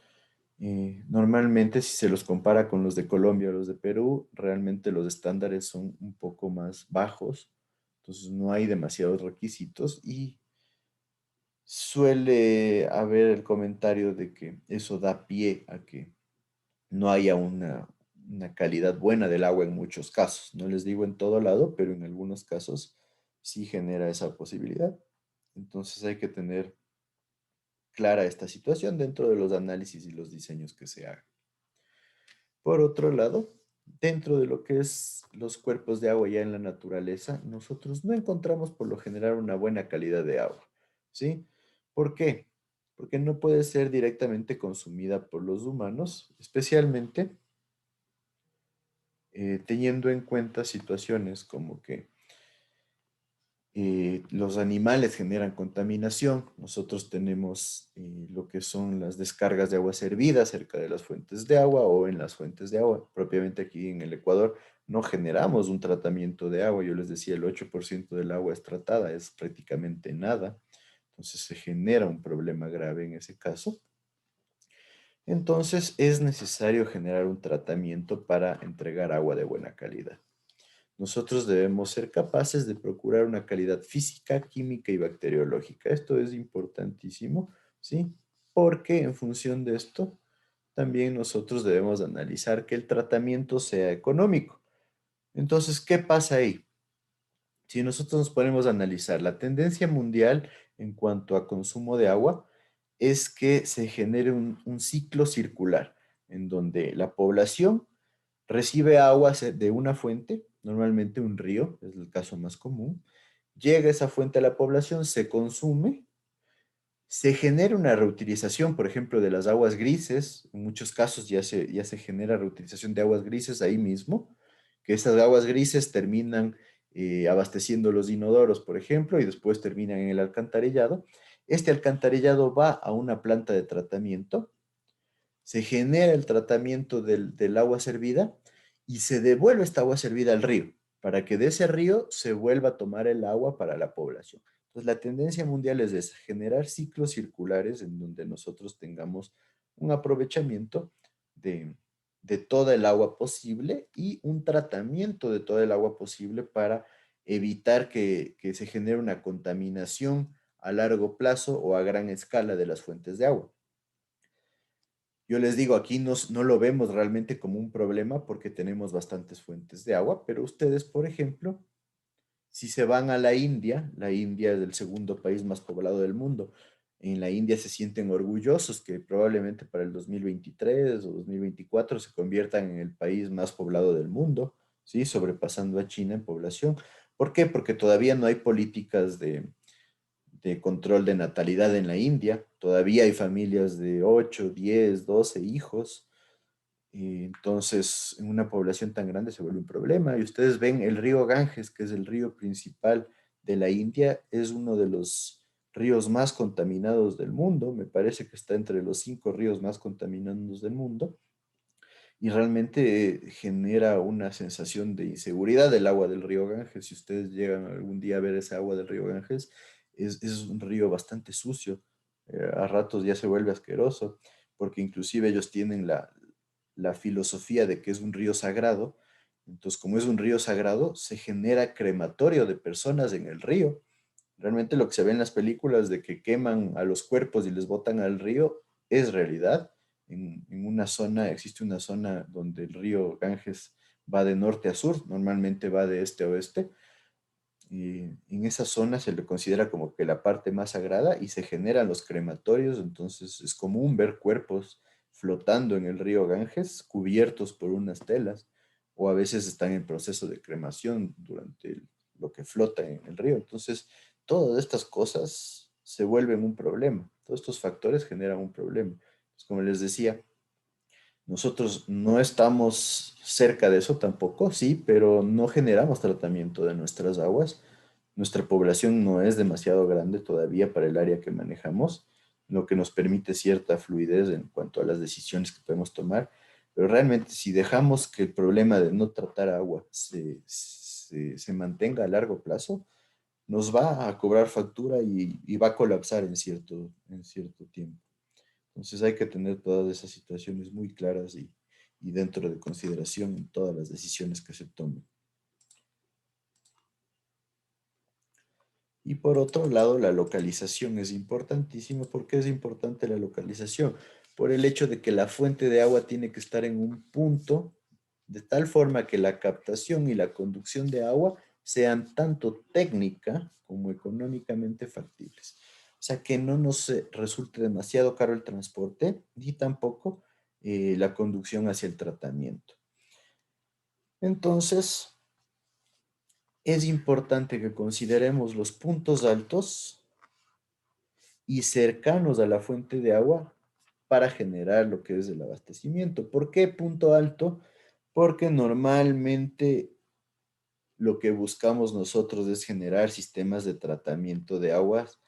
Normalmente, si se los compara con los de Colombia o los de Perú, realmente los estándares son un poco más bajos, entonces no hay demasiados requisitos y suele haber el comentario de que eso da pie a que no haya una calidad buena del agua en muchos casos. No les digo en todo lado, pero en algunos casos sí genera esa posibilidad. Entonces hay que tener clara esta situación dentro de los análisis y los diseños que se hagan. Por otro lado, dentro de lo que es los cuerpos de agua ya en la naturaleza, nosotros no encontramos por lo general una buena calidad de agua, ¿sí? ¿Por qué? Porque no puede ser directamente consumida por los humanos, especialmente teniendo en cuenta situaciones como que los animales generan contaminación. Nosotros tenemos lo que son las descargas de agua servida cerca de las fuentes de agua o en las fuentes de agua. Propiamente aquí en el Ecuador no generamos un tratamiento de agua. Yo les decía, el 8% del agua es tratada, es prácticamente nada. Entonces se genera un problema grave en ese caso. Entonces es necesario generar un tratamiento para entregar agua de buena calidad. Nosotros debemos ser capaces de procurar una calidad física, química y bacteriológica. Esto es importantísimo, ¿sí? Porque en función de esto, también nosotros debemos analizar que el tratamiento sea económico. Entonces, ¿qué pasa ahí? Si nosotros nos ponemos a analizar la tendencia mundial en cuanto a consumo de agua, es que se genere un ciclo circular en donde la población recibe agua de una fuente, normalmente un río, es el caso más común, llega esa fuente a la población, se consume, se genera una reutilización, por ejemplo, de las aguas grises, en muchos casos ya se genera reutilización de aguas grises ahí mismo, que esas aguas grises terminan abasteciendo los inodoros, por ejemplo, y después terminan en el alcantarillado. Este alcantarillado va a una planta de tratamiento, se genera el tratamiento del agua servida y se devuelve esta agua servida al río, para que de ese río se vuelva a tomar el agua para la población. Entonces, la tendencia mundial es esa, generar ciclos circulares en donde nosotros tengamos un aprovechamiento de toda el agua posible y un tratamiento de toda el agua posible para evitar que se genere una contaminación a largo plazo o a gran escala de las fuentes de agua. Yo les digo, aquí no lo vemos realmente como un problema porque tenemos bastantes fuentes de agua, pero ustedes, por ejemplo, si se van a la India es el segundo país más poblado del mundo. En la India se sienten orgullosos que probablemente para el 2023 o 2024 se conviertan en el país más poblado del mundo, ¿sí? Sobrepasando a China en población. ¿Por qué? Porque todavía no hay políticas de control de natalidad en la India. Todavía hay familias de 8, 10, 12 hijos. Entonces, en una población tan grande se vuelve un problema. Y ustedes ven el río Ganges, que es el río principal de la India, es uno de los ríos más contaminados del mundo. Me parece que está entre los 5 ríos más contaminados del mundo. Y realmente genera una sensación de inseguridad del agua del río Ganges. Si ustedes llegan algún día a ver esa agua del río Ganges, es un río bastante sucio. A ratos ya se vuelve asqueroso, porque inclusive ellos tienen la filosofía de que es un río sagrado. Entonces, como es un río sagrado, se genera crematorio de personas en el río. Realmente lo que se ve en las películas de que queman a los cuerpos y les botan al río es realidad. En una zona, existe una zona donde el río Ganges va de norte a sur, normalmente va de este a oeste, en esa zona se le considera como que la parte más sagrada y se generan los crematorios, entonces es común ver cuerpos flotando en el río Ganges, cubiertos por unas telas, o a veces están en proceso de cremación durante lo que flota en el río. Entonces, todas estas cosas se vuelven un problema. Todos estos factores generan un problema. Pues, como les decía, nosotros no estamos cerca de eso tampoco, sí, pero no generamos tratamiento de nuestras aguas. Nuestra población no es demasiado grande todavía para el área que manejamos, lo que nos permite cierta fluidez en cuanto a las decisiones que podemos tomar. Pero realmente si dejamos que el problema de no tratar agua se mantenga a largo plazo, nos va a cobrar factura y va a colapsar en cierto tiempo. Entonces hay que tener todas esas situaciones muy claras y dentro de consideración en todas las decisiones que se tomen. Y por otro lado, la localización es importantísima. ¿Por qué es importante la localización? Por el hecho de que la fuente de agua tiene que estar en un punto de tal forma que la captación y la conducción de agua sean tanto técnica como económicamente factibles. O sea, que no nos resulte demasiado caro el transporte ni tampoco la conducción hacia el tratamiento. Entonces, es importante que consideremos los puntos altos y cercanos a la fuente de agua para generar lo que es el abastecimiento. ¿Por qué punto alto? Porque normalmente lo que buscamos nosotros es generar sistemas de tratamiento de aguas,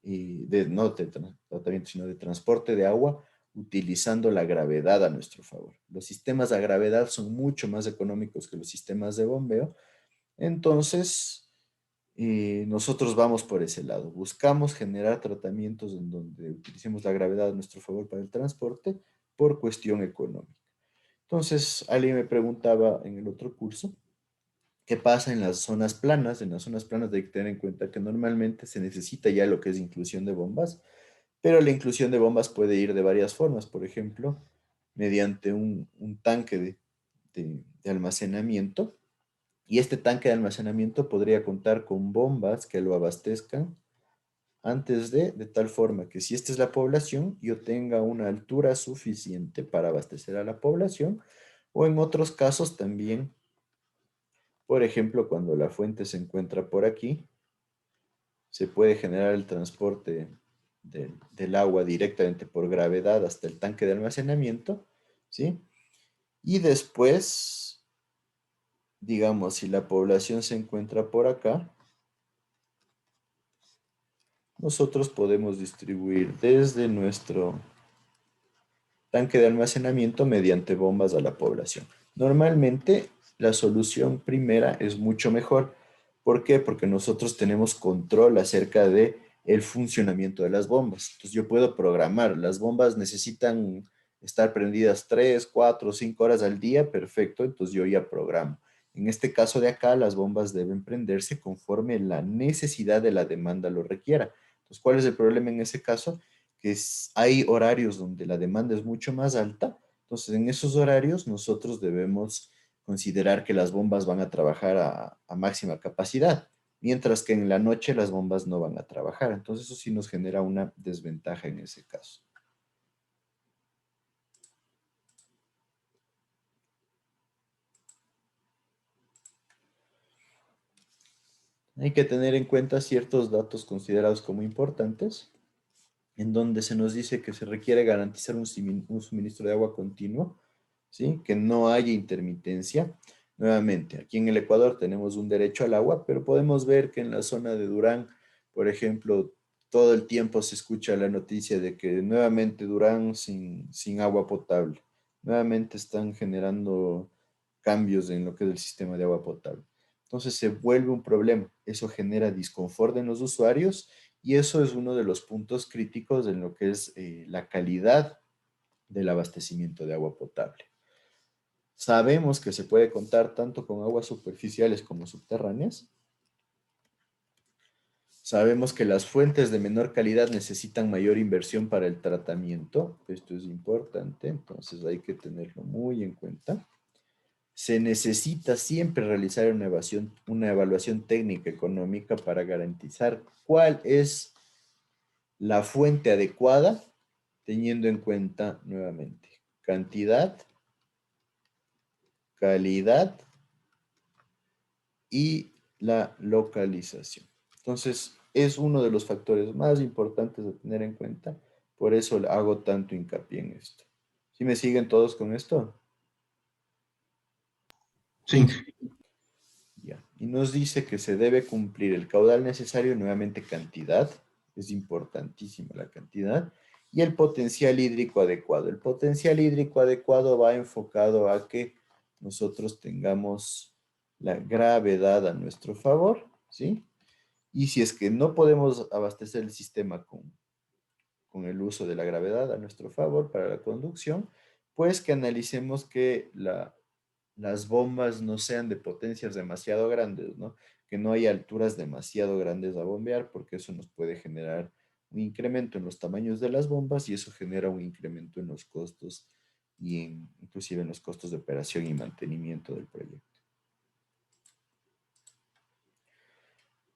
no de tratamiento, sino de transporte de agua, utilizando la gravedad a nuestro favor. Los sistemas a gravedad son mucho más económicos que los sistemas de bombeo, entonces nosotros vamos por ese lado. Buscamos generar tratamientos en donde utilicemos la gravedad a nuestro favor para el transporte por cuestión económica. Entonces, alguien me preguntaba en el otro curso, ¿qué pasa en las zonas planas? En las zonas planas hay que tener en cuenta que normalmente se necesita ya lo que es inclusión de bombas, pero la inclusión de bombas puede ir de varias formas. Por ejemplo, mediante un tanque de almacenamiento. Y este tanque de almacenamiento podría contar con bombas que lo abastezcan antes de tal forma que si esta es la población, yo tenga una altura suficiente para abastecer a la población, o en otros casos también, por ejemplo, cuando la fuente se encuentra por aquí, se puede generar el transporte del agua directamente por gravedad hasta el tanque de almacenamiento, ¿sí? Y después, digamos, si la población se encuentra por acá, nosotros podemos distribuir desde nuestro tanque de almacenamiento mediante bombas a la población. Normalmente la solución primera es mucho mejor. ¿Por qué? Porque nosotros tenemos control acerca de el funcionamiento de las bombas. Entonces yo puedo programar. Las bombas necesitan estar prendidas 3, 4, 5 horas al día. Perfecto. Entonces yo ya programo. En este caso de acá, las bombas deben prenderse conforme la necesidad de la demanda lo requiera. Entonces, ¿cuál es el problema en ese caso? Que hay horarios donde la demanda es mucho más alta. Entonces, en esos horarios nosotros debemos considerar que las bombas van a trabajar a máxima capacidad, mientras que en la noche las bombas no van a trabajar. Entonces, eso sí nos genera una desventaja en ese caso. Hay que tener en cuenta ciertos datos considerados como importantes, en donde se nos dice que se requiere garantizar un suministro de agua continuo, ¿sí? Que no haya intermitencia. Nuevamente, aquí en el Ecuador tenemos un derecho al agua, pero podemos ver que en la zona de Durán, por ejemplo, todo el tiempo se escucha la noticia de que nuevamente Durán sin agua potable. Nuevamente están generando cambios en lo que es el sistema de agua potable. Entonces se vuelve un problema. Eso genera disconfort en los usuarios y eso es uno de los puntos críticos en lo que es la calidad del abastecimiento de agua potable. Sabemos que se puede contar tanto con aguas superficiales como subterráneas. Sabemos que las fuentes de menor calidad necesitan mayor inversión para el tratamiento. Esto es importante, entonces hay que tenerlo muy en cuenta. se necesita siempre realizar una evaluación técnica económica para garantizar cuál es la fuente adecuada, teniendo en cuenta nuevamente cantidad, calidad y la localización. Entonces, es uno de los factores más importantes a tener en cuenta. Por eso hago tanto hincapié en esto. ¿Sí me siguen todos con esto? Sí. Ya. Y nos dice que se debe cumplir el caudal necesario, nuevamente cantidad, es importantísima la cantidad, y el potencial hídrico adecuado. El potencial hídrico adecuado va enfocado a que nosotros tengamos la gravedad a nuestro favor, ¿sí? Y si es que no podemos abastecer el sistema con el uso de la gravedad a nuestro favor para la conducción, pues que analicemos que las bombas no sean de potencias demasiado grandes, ¿no? Que no haya alturas demasiado grandes a bombear, porque eso nos puede generar un incremento en los tamaños de las bombas y eso genera un incremento en los costos y inclusive en los costos de operación y mantenimiento del proyecto.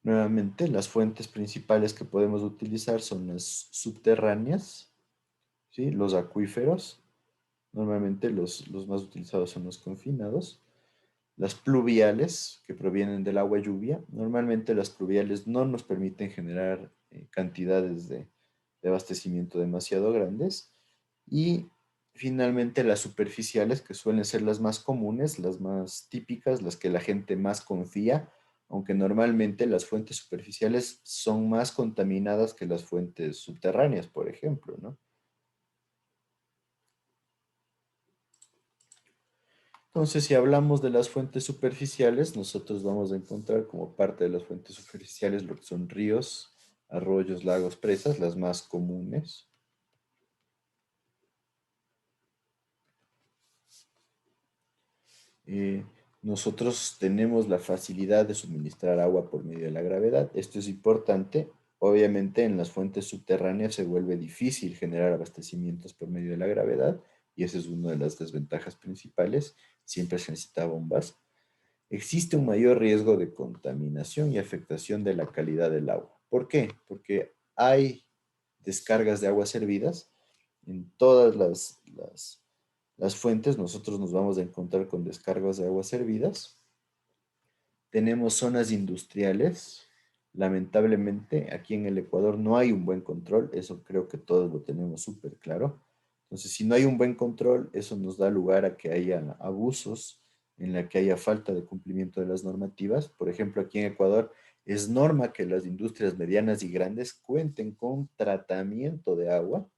Nuevamente, las fuentes principales que podemos utilizar son las subterráneas, ¿sí? Los acuíferos. Normalmente los más utilizados son los confinados. Las pluviales, que provienen del agua lluvia. Normalmente las pluviales no nos permiten generar cantidades de abastecimiento demasiado grandes. Y finalmente las superficiales, que suelen ser las más comunes, las más típicas, las que la gente más confía, aunque normalmente las fuentes superficiales son más contaminadas que las fuentes subterráneas, por ejemplo, ¿no? Entonces, si hablamos de las fuentes superficiales, nosotros vamos a encontrar como parte de las fuentes superficiales lo que son ríos, arroyos, lagos, presas, las más comunes. Nosotros tenemos la facilidad de suministrar agua por medio de la gravedad. Esto es importante. Obviamente en las fuentes subterráneas se vuelve difícil generar abastecimientos por medio de la gravedad y esa es una de las desventajas principales. Siempre se necesita bombas. Existe un mayor riesgo de contaminación y afectación de la calidad del agua. ¿Por qué? Porque hay descargas de aguas servidas en todas las fuentes. Nosotros nos vamos a encontrar con descargas de aguas servidas. Tenemos zonas industriales. Lamentablemente, aquí en el Ecuador no hay un buen control. Eso creo que todos lo tenemos súper claro. Entonces, si no hay un buen control, eso nos da lugar a que haya abusos, en la que haya falta de cumplimiento de las normativas. Por ejemplo, aquí en Ecuador es norma que las industrias medianas y grandes cuenten con tratamiento de agua,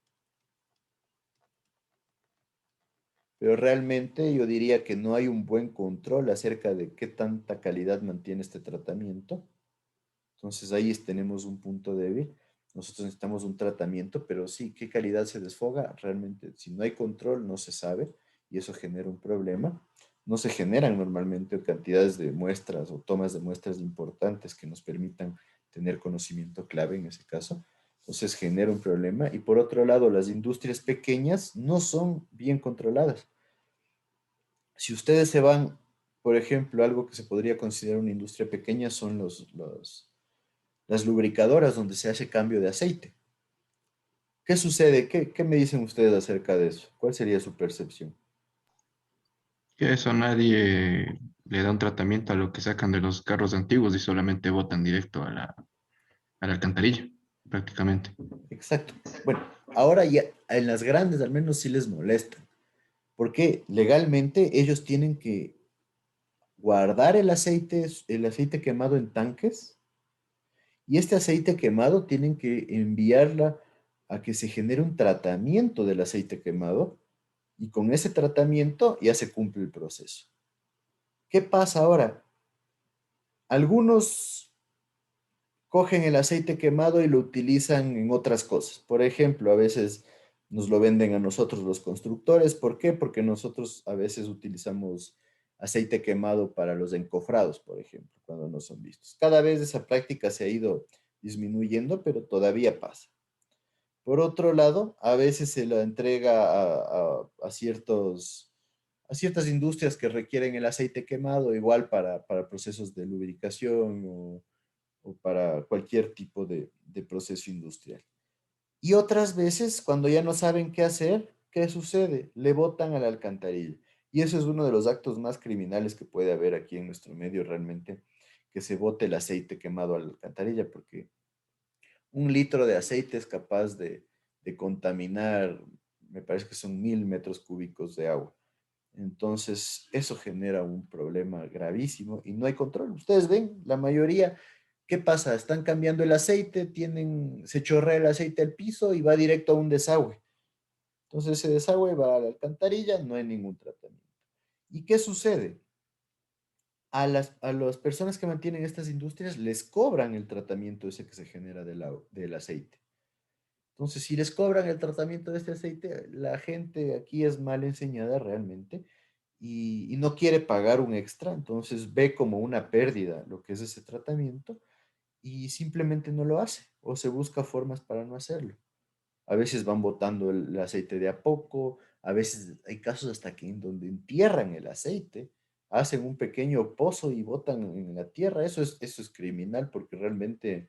pero realmente yo diría que no hay un buen control acerca de qué tanta calidad mantiene este tratamiento. Entonces ahí tenemos un punto débil. Nosotros necesitamos un tratamiento, pero sí, ¿qué calidad se desfoga? Realmente, si no hay control, no se sabe y eso genera un problema. No se generan normalmente cantidades de muestras o tomas de muestras importantes que nos permitan tener conocimiento clave en ese caso. Entonces genera un problema. Y por otro lado, las industrias pequeñas no son bien controladas. Si ustedes se van, por ejemplo, algo que se podría considerar una industria pequeña son las lubricadoras donde se hace cambio de aceite. ¿Qué sucede? ¿Qué me dicen ustedes acerca de eso? ¿Cuál sería su percepción? Que eso nadie le da un tratamiento a lo que sacan de los carros antiguos y solamente botan directo a la alcantarilla, prácticamente. Exacto. Bueno, ahora ya en las grandes al menos sí les molesta, porque legalmente ellos tienen que guardar el aceite quemado en tanques y este aceite quemado tienen que enviarla a que se genere un tratamiento del aceite quemado y con ese tratamiento ya se cumple el proceso. ¿Qué pasa ahora? Algunos cogen el aceite quemado y lo utilizan en otras cosas. Por ejemplo, a veces nos lo venden a nosotros los constructores. ¿Por qué? Porque nosotros a veces utilizamos aceite quemado para los encofrados, por ejemplo, cuando no son vistos. Cada vez esa práctica se ha ido disminuyendo, pero todavía pasa. Por otro lado, a veces se la entrega a ciertos a ciertas industrias que requieren el aceite quemado, igual para procesos de lubricación o para cualquier tipo de proceso industrial. Y otras veces, cuando ya no saben qué hacer, ¿qué sucede? Le botan a la alcantarilla. Y eso es uno de los actos más criminales que puede haber aquí en nuestro medio realmente, que se bote el aceite quemado a la alcantarilla, porque un litro de aceite es capaz de contaminar, me parece que son 1000 metros cúbicos de agua. Entonces, eso genera un problema gravísimo y no hay control. Ustedes ven, la mayoría, ¿qué pasa? Están cambiando el aceite, se chorrea el aceite al piso y va directo a un desagüe. Entonces, ese desagüe va a la alcantarilla, no hay ningún tratamiento. ¿Y qué sucede? A las personas que mantienen estas industrias les cobran el tratamiento ese que se genera del aceite. Entonces, si les cobran el tratamiento de este aceite, la gente aquí es mal enseñada realmente y no quiere pagar un extra, entonces ve como una pérdida lo que es ese tratamiento y simplemente no lo hace o se busca formas para no hacerlo. A veces van botando el aceite de a poco, a veces hay casos hasta que en donde entierran el aceite, hacen un pequeño pozo y botan en la tierra. Eso es criminal porque realmente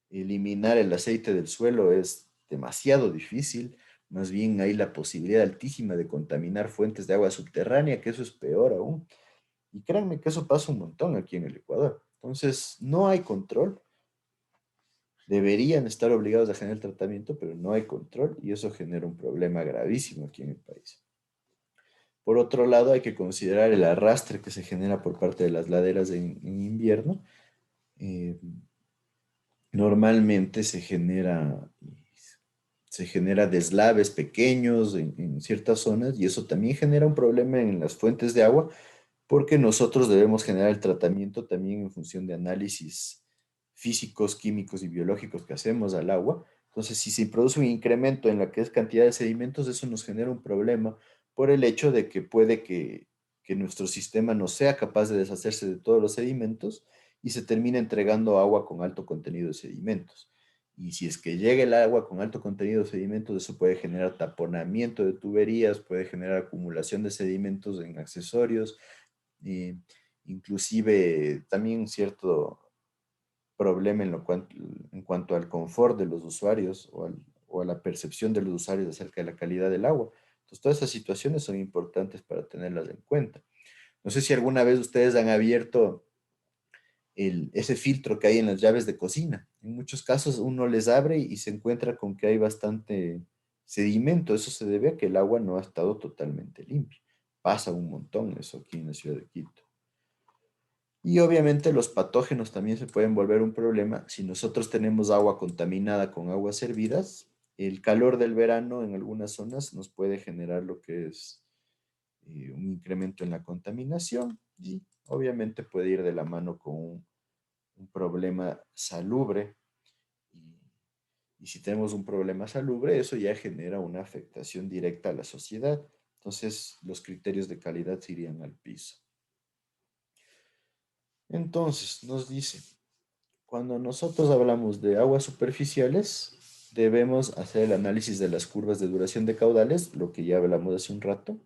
eliminar el aceite del suelo es demasiado difícil. Más bien hay la posibilidad altísima de contaminar fuentes de agua subterránea, que eso es peor aún. Y créanme que eso pasa un montón aquí en el Ecuador. Entonces, no hay control. Deberían estar obligados a generar el tratamiento, pero no hay control y eso genera un problema gravísimo aquí en el país. Por otro lado, hay que considerar el arrastre que se genera por parte de las laderas en invierno. Eh, Normalmente se genera deslaves pequeños en ciertas zonas y eso también genera un problema en las fuentes de agua porque nosotros debemos generar el tratamiento también en función de análisis físicos, químicos y biológicos que hacemos al agua. Entonces, si se produce un incremento en la que es cantidad de sedimentos, eso nos genera un problema por el hecho de que puede que nuestro sistema no sea capaz de deshacerse de todos los sedimentos y se termina entregando agua con alto contenido de sedimentos. Y si es que llega el agua con alto contenido de sedimentos, eso puede generar taponamiento de tuberías, puede generar acumulación de sedimentos en accesorios, eh, inclusive también cierto problema en cuanto al confort de los usuarios o a la percepción de los usuarios acerca de la calidad del agua. Entonces, todas esas situaciones son importantes para tenerlas en cuenta. No sé si alguna vez ustedes han abierto ese filtro que hay en las llaves de cocina. En muchos casos uno les abre y se encuentra con que hay bastante sedimento. Eso se debe a que el agua no ha estado totalmente limpia. Pasa un montón eso aquí en la ciudad de Quito. Y obviamente los patógenos también se pueden volver un problema si nosotros tenemos agua contaminada con aguas hervidas. El calor del verano en algunas zonas nos puede generar lo que es un incremento en la contaminación y obviamente puede ir de la mano con un problema salubre. Y, y si tenemos un problema salubre, eso ya genera una afectación directa a la sociedad. Entonces los criterios de calidad se irían al piso. Entonces nos dice, cuando nosotros hablamos de aguas superficiales, debemos hacer el análisis de las curvas de duración de caudales, lo que ya hablamos hace un rato.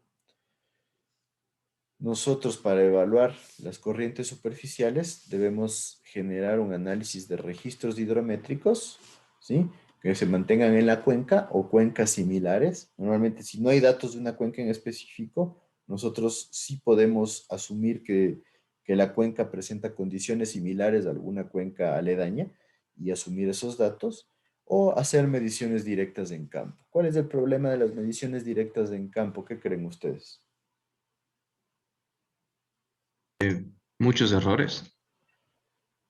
Nosotros para evaluar las corrientes superficiales debemos generar un análisis de registros hidrométricos, ¿sí? Que se mantengan en la cuenca o cuencas similares. Normalmente si no hay datos de una cuenca en específico, nosotros sí podemos asumir que la cuenca presenta condiciones similares a alguna cuenca aledaña y asumir esos datos o hacer mediciones directas en campo. ¿Cuál es el problema de las mediciones directas en campo? ¿Qué creen ustedes? Muchos errores.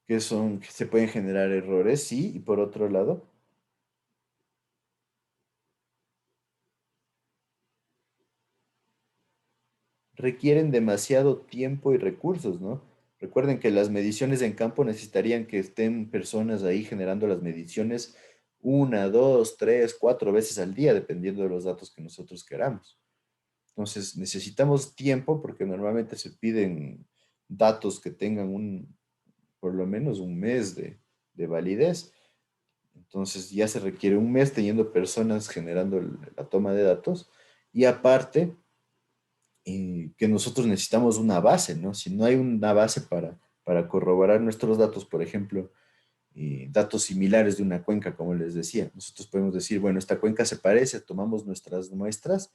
Que se pueden generar errores, sí, y por otro lado, requieren demasiado tiempo y recursos, ¿no? Recuerden que las mediciones en campo necesitarían que estén personas ahí generando las mediciones 1, 2, 3, 4 veces al día, dependiendo de los datos que nosotros queramos. Entonces, necesitamos tiempo porque normalmente se piden datos que tengan por lo menos un mes de validez. Entonces ya se requiere un mes teniendo personas generando la toma de datos y aparte que nosotros necesitamos una base, ¿no? Si no hay una base para corroborar nuestros datos, por ejemplo, datos similares de una cuenca, como les decía, nosotros podemos decir, bueno, esta cuenca se parece, tomamos nuestras muestras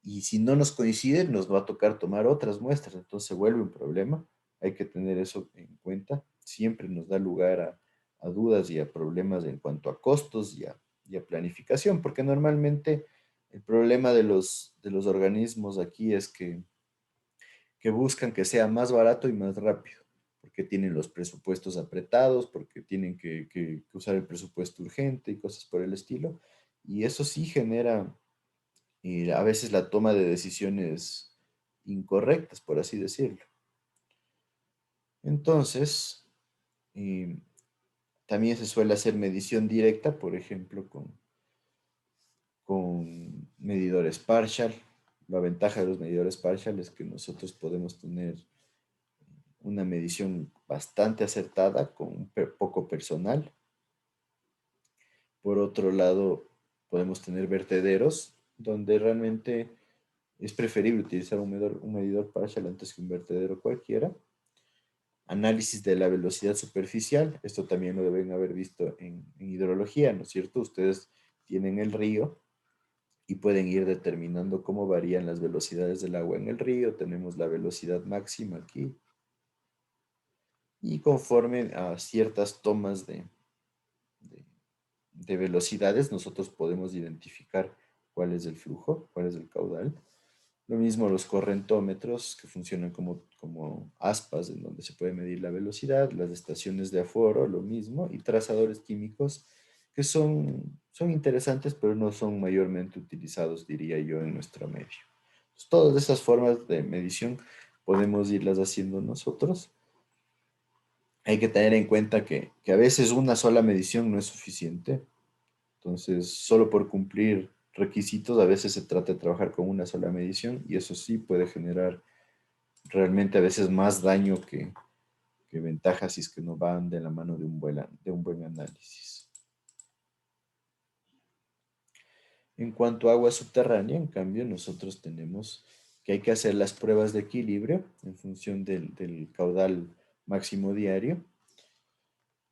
y si no nos coinciden, nos va a tocar tomar otras muestras, entonces se vuelve un problema. Hay que tener eso en cuenta. Siempre nos da lugar a dudas y a problemas en cuanto a costos y a planificación, porque normalmente el problema de los organismos aquí es que buscan que sea más barato y más rápido, porque tienen los presupuestos apretados, porque tienen que usar el presupuesto urgente y cosas por el estilo. Y eso sí genera a veces la toma de decisiones incorrectas, por así decirlo. Entonces, eh, también se suele hacer medición directa, por ejemplo, con medidores partial. La ventaja de los medidores partial es que nosotros podemos tener una medición bastante acertada con poco personal. Por otro lado, podemos tener vertederos donde realmente es preferible utilizar un medidor partial antes que un vertedero cualquiera. Análisis de la velocidad superficial, esto también lo deben haber visto en hidrología, ¿no es cierto? Ustedes tienen el río y pueden ir determinando cómo varían las velocidades del agua en el río. Tenemos la velocidad máxima aquí. Y conforme a ciertas tomas de velocidades, nosotros podemos identificar cuál es el flujo, cuál es el caudal. Lo mismo los correntómetros, que funcionan como aspas en donde se puede medir la velocidad, las estaciones de aforo, lo mismo, y trazadores químicos que son interesantes, pero no son mayormente utilizados, diría yo, en nuestro medio. Entonces, todas esas formas de medición podemos irlas haciendo nosotros. Hay que tener en cuenta que a veces una sola medición no es suficiente. Entonces, solo por cumplir requisitos, a veces se trata de trabajar con una sola medición y eso sí puede generar realmente a veces más daño que ventajas si es que no van de la mano de un buen análisis. En cuanto a agua subterránea, en cambio, nosotros tenemos que hay que hacer las pruebas de equilibrio en función del caudal máximo diario,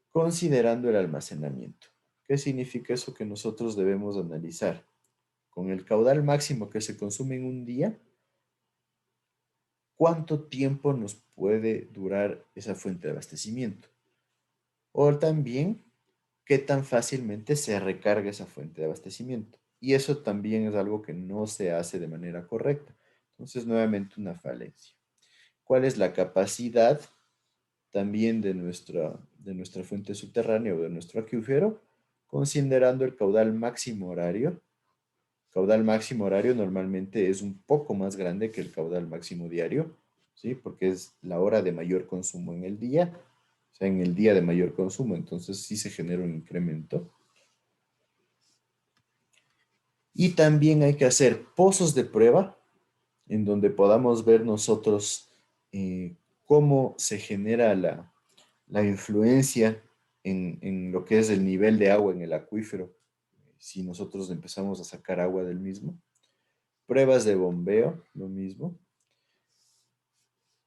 considerando el almacenamiento. ¿Qué significa eso? Que nosotros debemos analizar con el caudal máximo que se consume en un día, ¿cuánto tiempo nos puede durar esa fuente de abastecimiento? O también, ¿qué tan fácilmente se recarga esa fuente de abastecimiento? Y eso también es algo que no se hace de manera correcta. Entonces, nuevamente una falencia. ¿Cuál es la capacidad también de nuestra fuente subterránea o de nuestro acuífero? Considerando el caudal máximo horario. Caudal máximo horario normalmente es un poco más grande que el caudal máximo diario, ¿sí? Porque es la hora de mayor consumo en el día, o sea, en el día de mayor consumo, entonces sí se genera un incremento. Y también hay que hacer pozos de prueba en donde podamos ver nosotros cómo se genera la influencia en lo que es el nivel de agua en el acuífero, si nosotros empezamos a sacar agua del mismo. Pruebas de bombeo, lo mismo.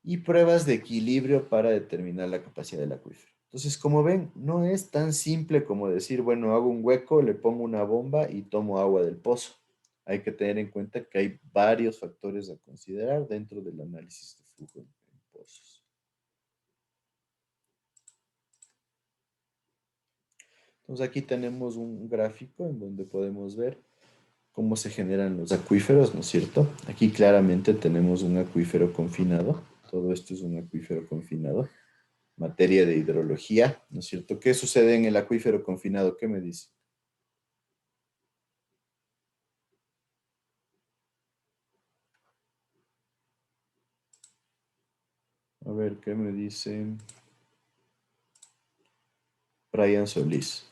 Y pruebas de equilibrio para determinar la capacidad del acuífero. Entonces, como ven, no es tan simple como decir, bueno, hago un hueco, le pongo una bomba y tomo agua del pozo. Hay que tener en cuenta que hay varios factores a considerar dentro del análisis de flujo en pozos. Entonces, aquí tenemos un gráfico en donde podemos ver cómo se generan los acuíferos, ¿no es cierto? Aquí claramente tenemos un acuífero confinado. Todo esto es un acuífero confinado. Materia de hidrología, ¿no es cierto? ¿Qué sucede en el acuífero confinado? ¿Qué me dice? A ver, ¿qué me dice Brian Solís?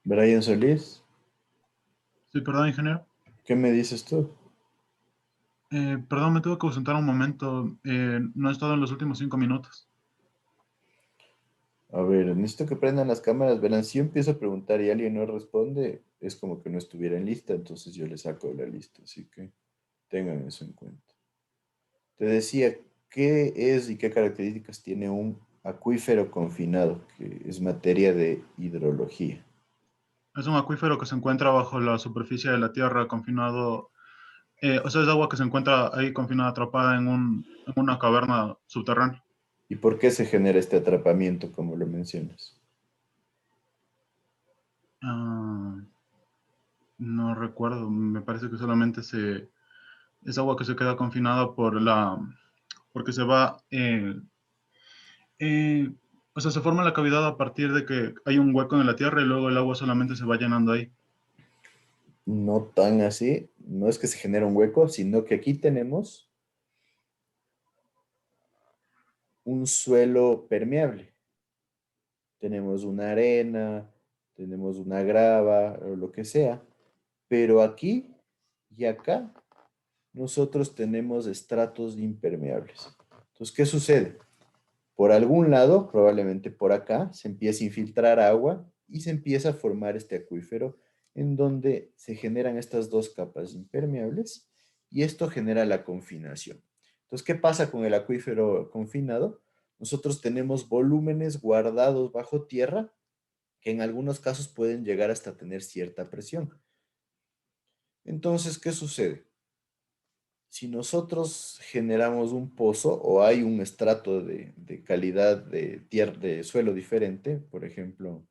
Brian Solís, Sí, perdón, ingeniero. ¿qué me dices tú? Perdón, me tuve que ausentar un momento. No he estado en los últimos 5 minutos. A ver, necesito que prendan las cámaras. Verán, si yo empiezo a preguntar y alguien no responde, es como que no estuviera en lista, entonces yo le saco de la lista. Así que tengan eso en cuenta. Te decía, ¿qué es y qué características tiene un acuífero confinado? Que es materia de hidrología. Es un acuífero que se encuentra bajo la superficie de la Tierra, confinado, o sea, es agua que se encuentra ahí confinada, atrapada en una caverna subterránea. ¿Y por qué se genera este atrapamiento, como lo mencionas? Ah, no recuerdo, me parece que solamente es agua que se queda confinada porque se va, eh, o sea, se forma la cavidad a partir de que hay un hueco en la Tierra y luego el agua solamente se va llenando ahí. No tan así, no es que se genere un hueco, sino que aquí tenemos un suelo permeable. Tenemos una arena, tenemos una grava, o lo que sea, pero aquí y acá nosotros tenemos estratos impermeables. Entonces, ¿qué sucede? Por algún lado, probablemente por acá, se empieza a infiltrar agua y se empieza a formar este acuífero en donde se generan estas dos capas impermeables y esto genera la confinación. Entonces, ¿qué pasa con el acuífero confinado? Nosotros tenemos volúmenes guardados bajo tierra que en algunos casos pueden llegar hasta tener cierta presión. Entonces, ¿qué sucede? Si nosotros generamos un pozo o hay un estrato de calidad de tierra, de suelo diferente, por ejemplo,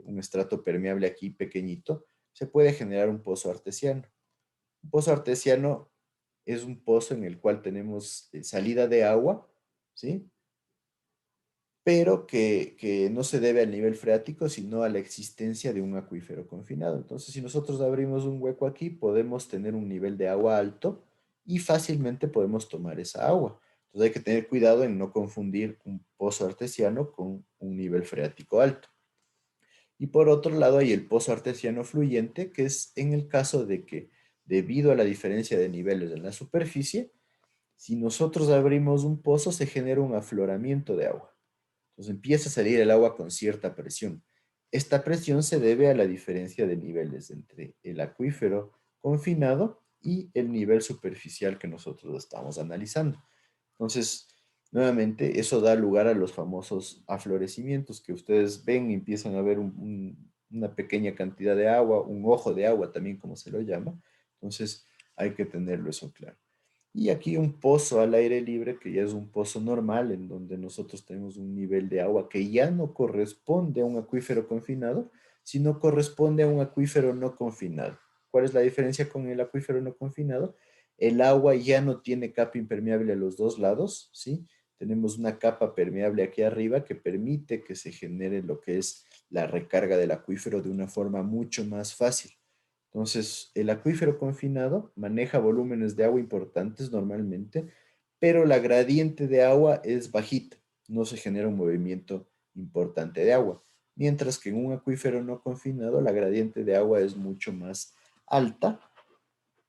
un estrato permeable aquí pequeñito, se puede generar un pozo artesiano. Un pozo artesiano es un pozo en el cual tenemos salida de agua, ¿sí? Pero que no se debe al nivel freático, sino a la existencia de un acuífero confinado. Entonces, si nosotros abrimos un hueco aquí, podemos tener un nivel de agua alto y fácilmente podemos tomar esa agua. Entonces, hay que tener cuidado en no confundir un pozo artesiano con un nivel freático alto. Y por otro lado, hay el pozo artesiano fluyente, que es en el caso de que, debido a la diferencia de niveles en la superficie, si nosotros abrimos un pozo, se genera un afloramiento de agua. Entonces empieza a salir el agua con cierta presión. Esta presión se debe a la diferencia de niveles entre el acuífero confinado y el nivel superficial que nosotros estamos analizando. Entonces, nuevamente, eso da lugar a los famosos aflorecimientos que ustedes ven y empiezan a ver una pequeña cantidad de agua, un ojo de agua también como se lo llama. Entonces, hay que tenerlo eso claro. Y aquí un pozo al aire libre, que ya es un pozo normal, en donde nosotros tenemos un nivel de agua que ya no corresponde a un acuífero confinado, sino corresponde a un acuífero no confinado. ¿Cuál es la diferencia con el acuífero no confinado? El agua ya no tiene capa impermeable a los dos lados, ¿sí? Tenemos una capa permeable aquí arriba que permite que se genere lo que es la recarga del acuífero de una forma mucho más fácil. Entonces, el acuífero confinado maneja volúmenes de agua importantes normalmente, pero la gradiente de agua es bajita, no se genera un movimiento importante de agua. Mientras que en un acuífero no confinado, la gradiente de agua es mucho más alta.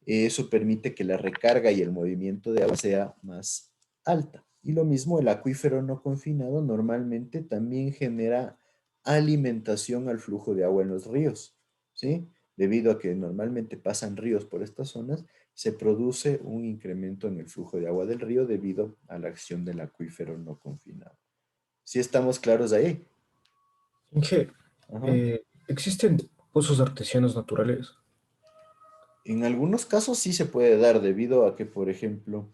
Eso permite que la recarga y el movimiento de agua sea más alta. Y lo mismo, el acuífero no confinado normalmente también genera alimentación al flujo de agua en los ríos, ¿sí? Debido a que normalmente pasan ríos por estas zonas, se produce un incremento en el flujo de agua del río debido a la acción del acuífero no confinado. ¿Sí estamos claros ahí? Inge, Ajá. ¿existen pozos artesianos naturales? En algunos casos sí se puede dar debido a que, por ejemplo,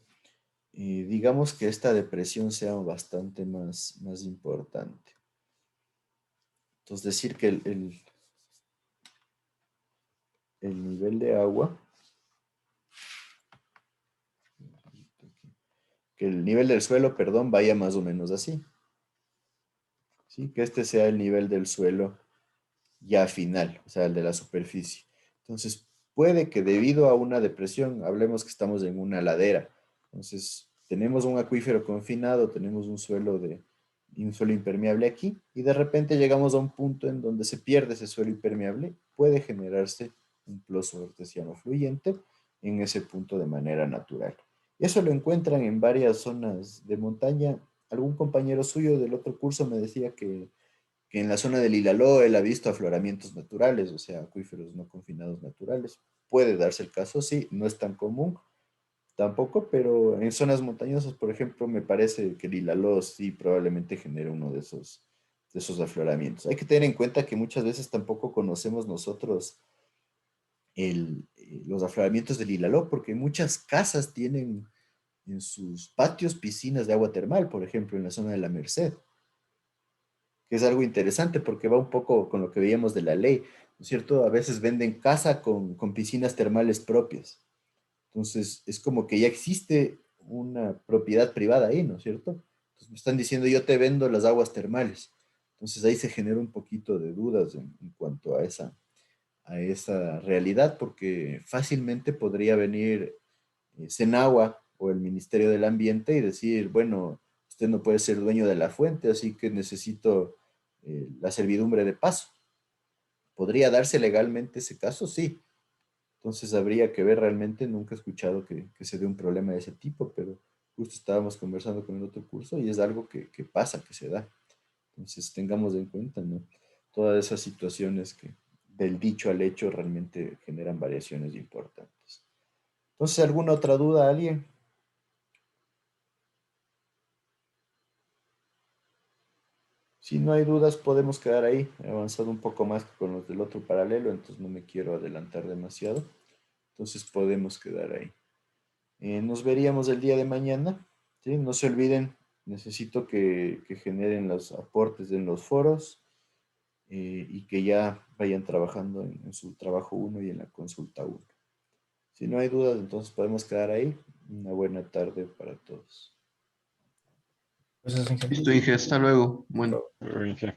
digamos que esta depresión sea bastante más importante. Entonces, decir que el nivel de agua, que el nivel del suelo, perdón, vaya más o menos así. ¿Sí? Que este sea el nivel del suelo ya final, o sea, el de la superficie. Entonces, puede que debido a una depresión, hablemos que estamos en una ladera, entonces tenemos un acuífero confinado, tenemos un suelo impermeable aquí, y de repente llegamos a un punto en donde se pierde ese suelo impermeable, puede generarse un pozo artesiano fluyente en ese punto de manera natural. Eso lo encuentran en varias zonas de montaña. algún compañero suyo del otro curso me decía que en la zona del Ilaló él ha visto afloramientos naturales, o sea, acuíferos no confinados naturales. Puede darse el caso, sí, no es tan común tampoco, pero en zonas montañosas, por ejemplo, me parece que el Ilaló sí probablemente genere uno de esos afloramientos. Hay que tener en cuenta que muchas veces tampoco conocemos nosotros los afloramientos del Ilaló, porque muchas casas tienen en sus patios piscinas de agua termal, por ejemplo, en la zona de la Merced, que es algo interesante porque va un poco con lo que veíamos de la ley, ¿no es cierto? A veces venden casa con piscinas termales propias. Entonces, es como que ya existe una propiedad privada ahí, ¿no es cierto? Entonces, me están diciendo, yo te vendo las aguas termales. Entonces, ahí se genera un poquito de dudas en cuanto a esa realidad, porque fácilmente podría venir Senagua o el Ministerio del Ambiente y decir, bueno, usted no puede ser dueño de la fuente, así que necesito la servidumbre de paso. ¿Podría darse legalmente ese caso? Sí. Entonces habría que ver realmente, nunca he escuchado que se dé un problema de ese tipo, pero justo estábamos conversando con el otro curso y es algo que pasa, que se da. Entonces tengamos en cuenta, ¿no? Todas esas situaciones que del dicho al hecho realmente generan variaciones importantes. Entonces, ¿alguna otra duda, alguien? Si no hay dudas, podemos quedar ahí. He avanzado un poco más que con los del otro paralelo, entonces no me quiero adelantar demasiado. Entonces podemos quedar ahí. Nos veríamos el día de mañana. ¿Sí? No se olviden, necesito que generen los aportes en los foros y que ya vayan trabajando en su trabajo uno y en la consulta uno. Si no hay dudas, entonces podemos quedar ahí. Una buena tarde para todos. Gracias, Inge. Listo, Inge, hasta luego. Bueno. Inge.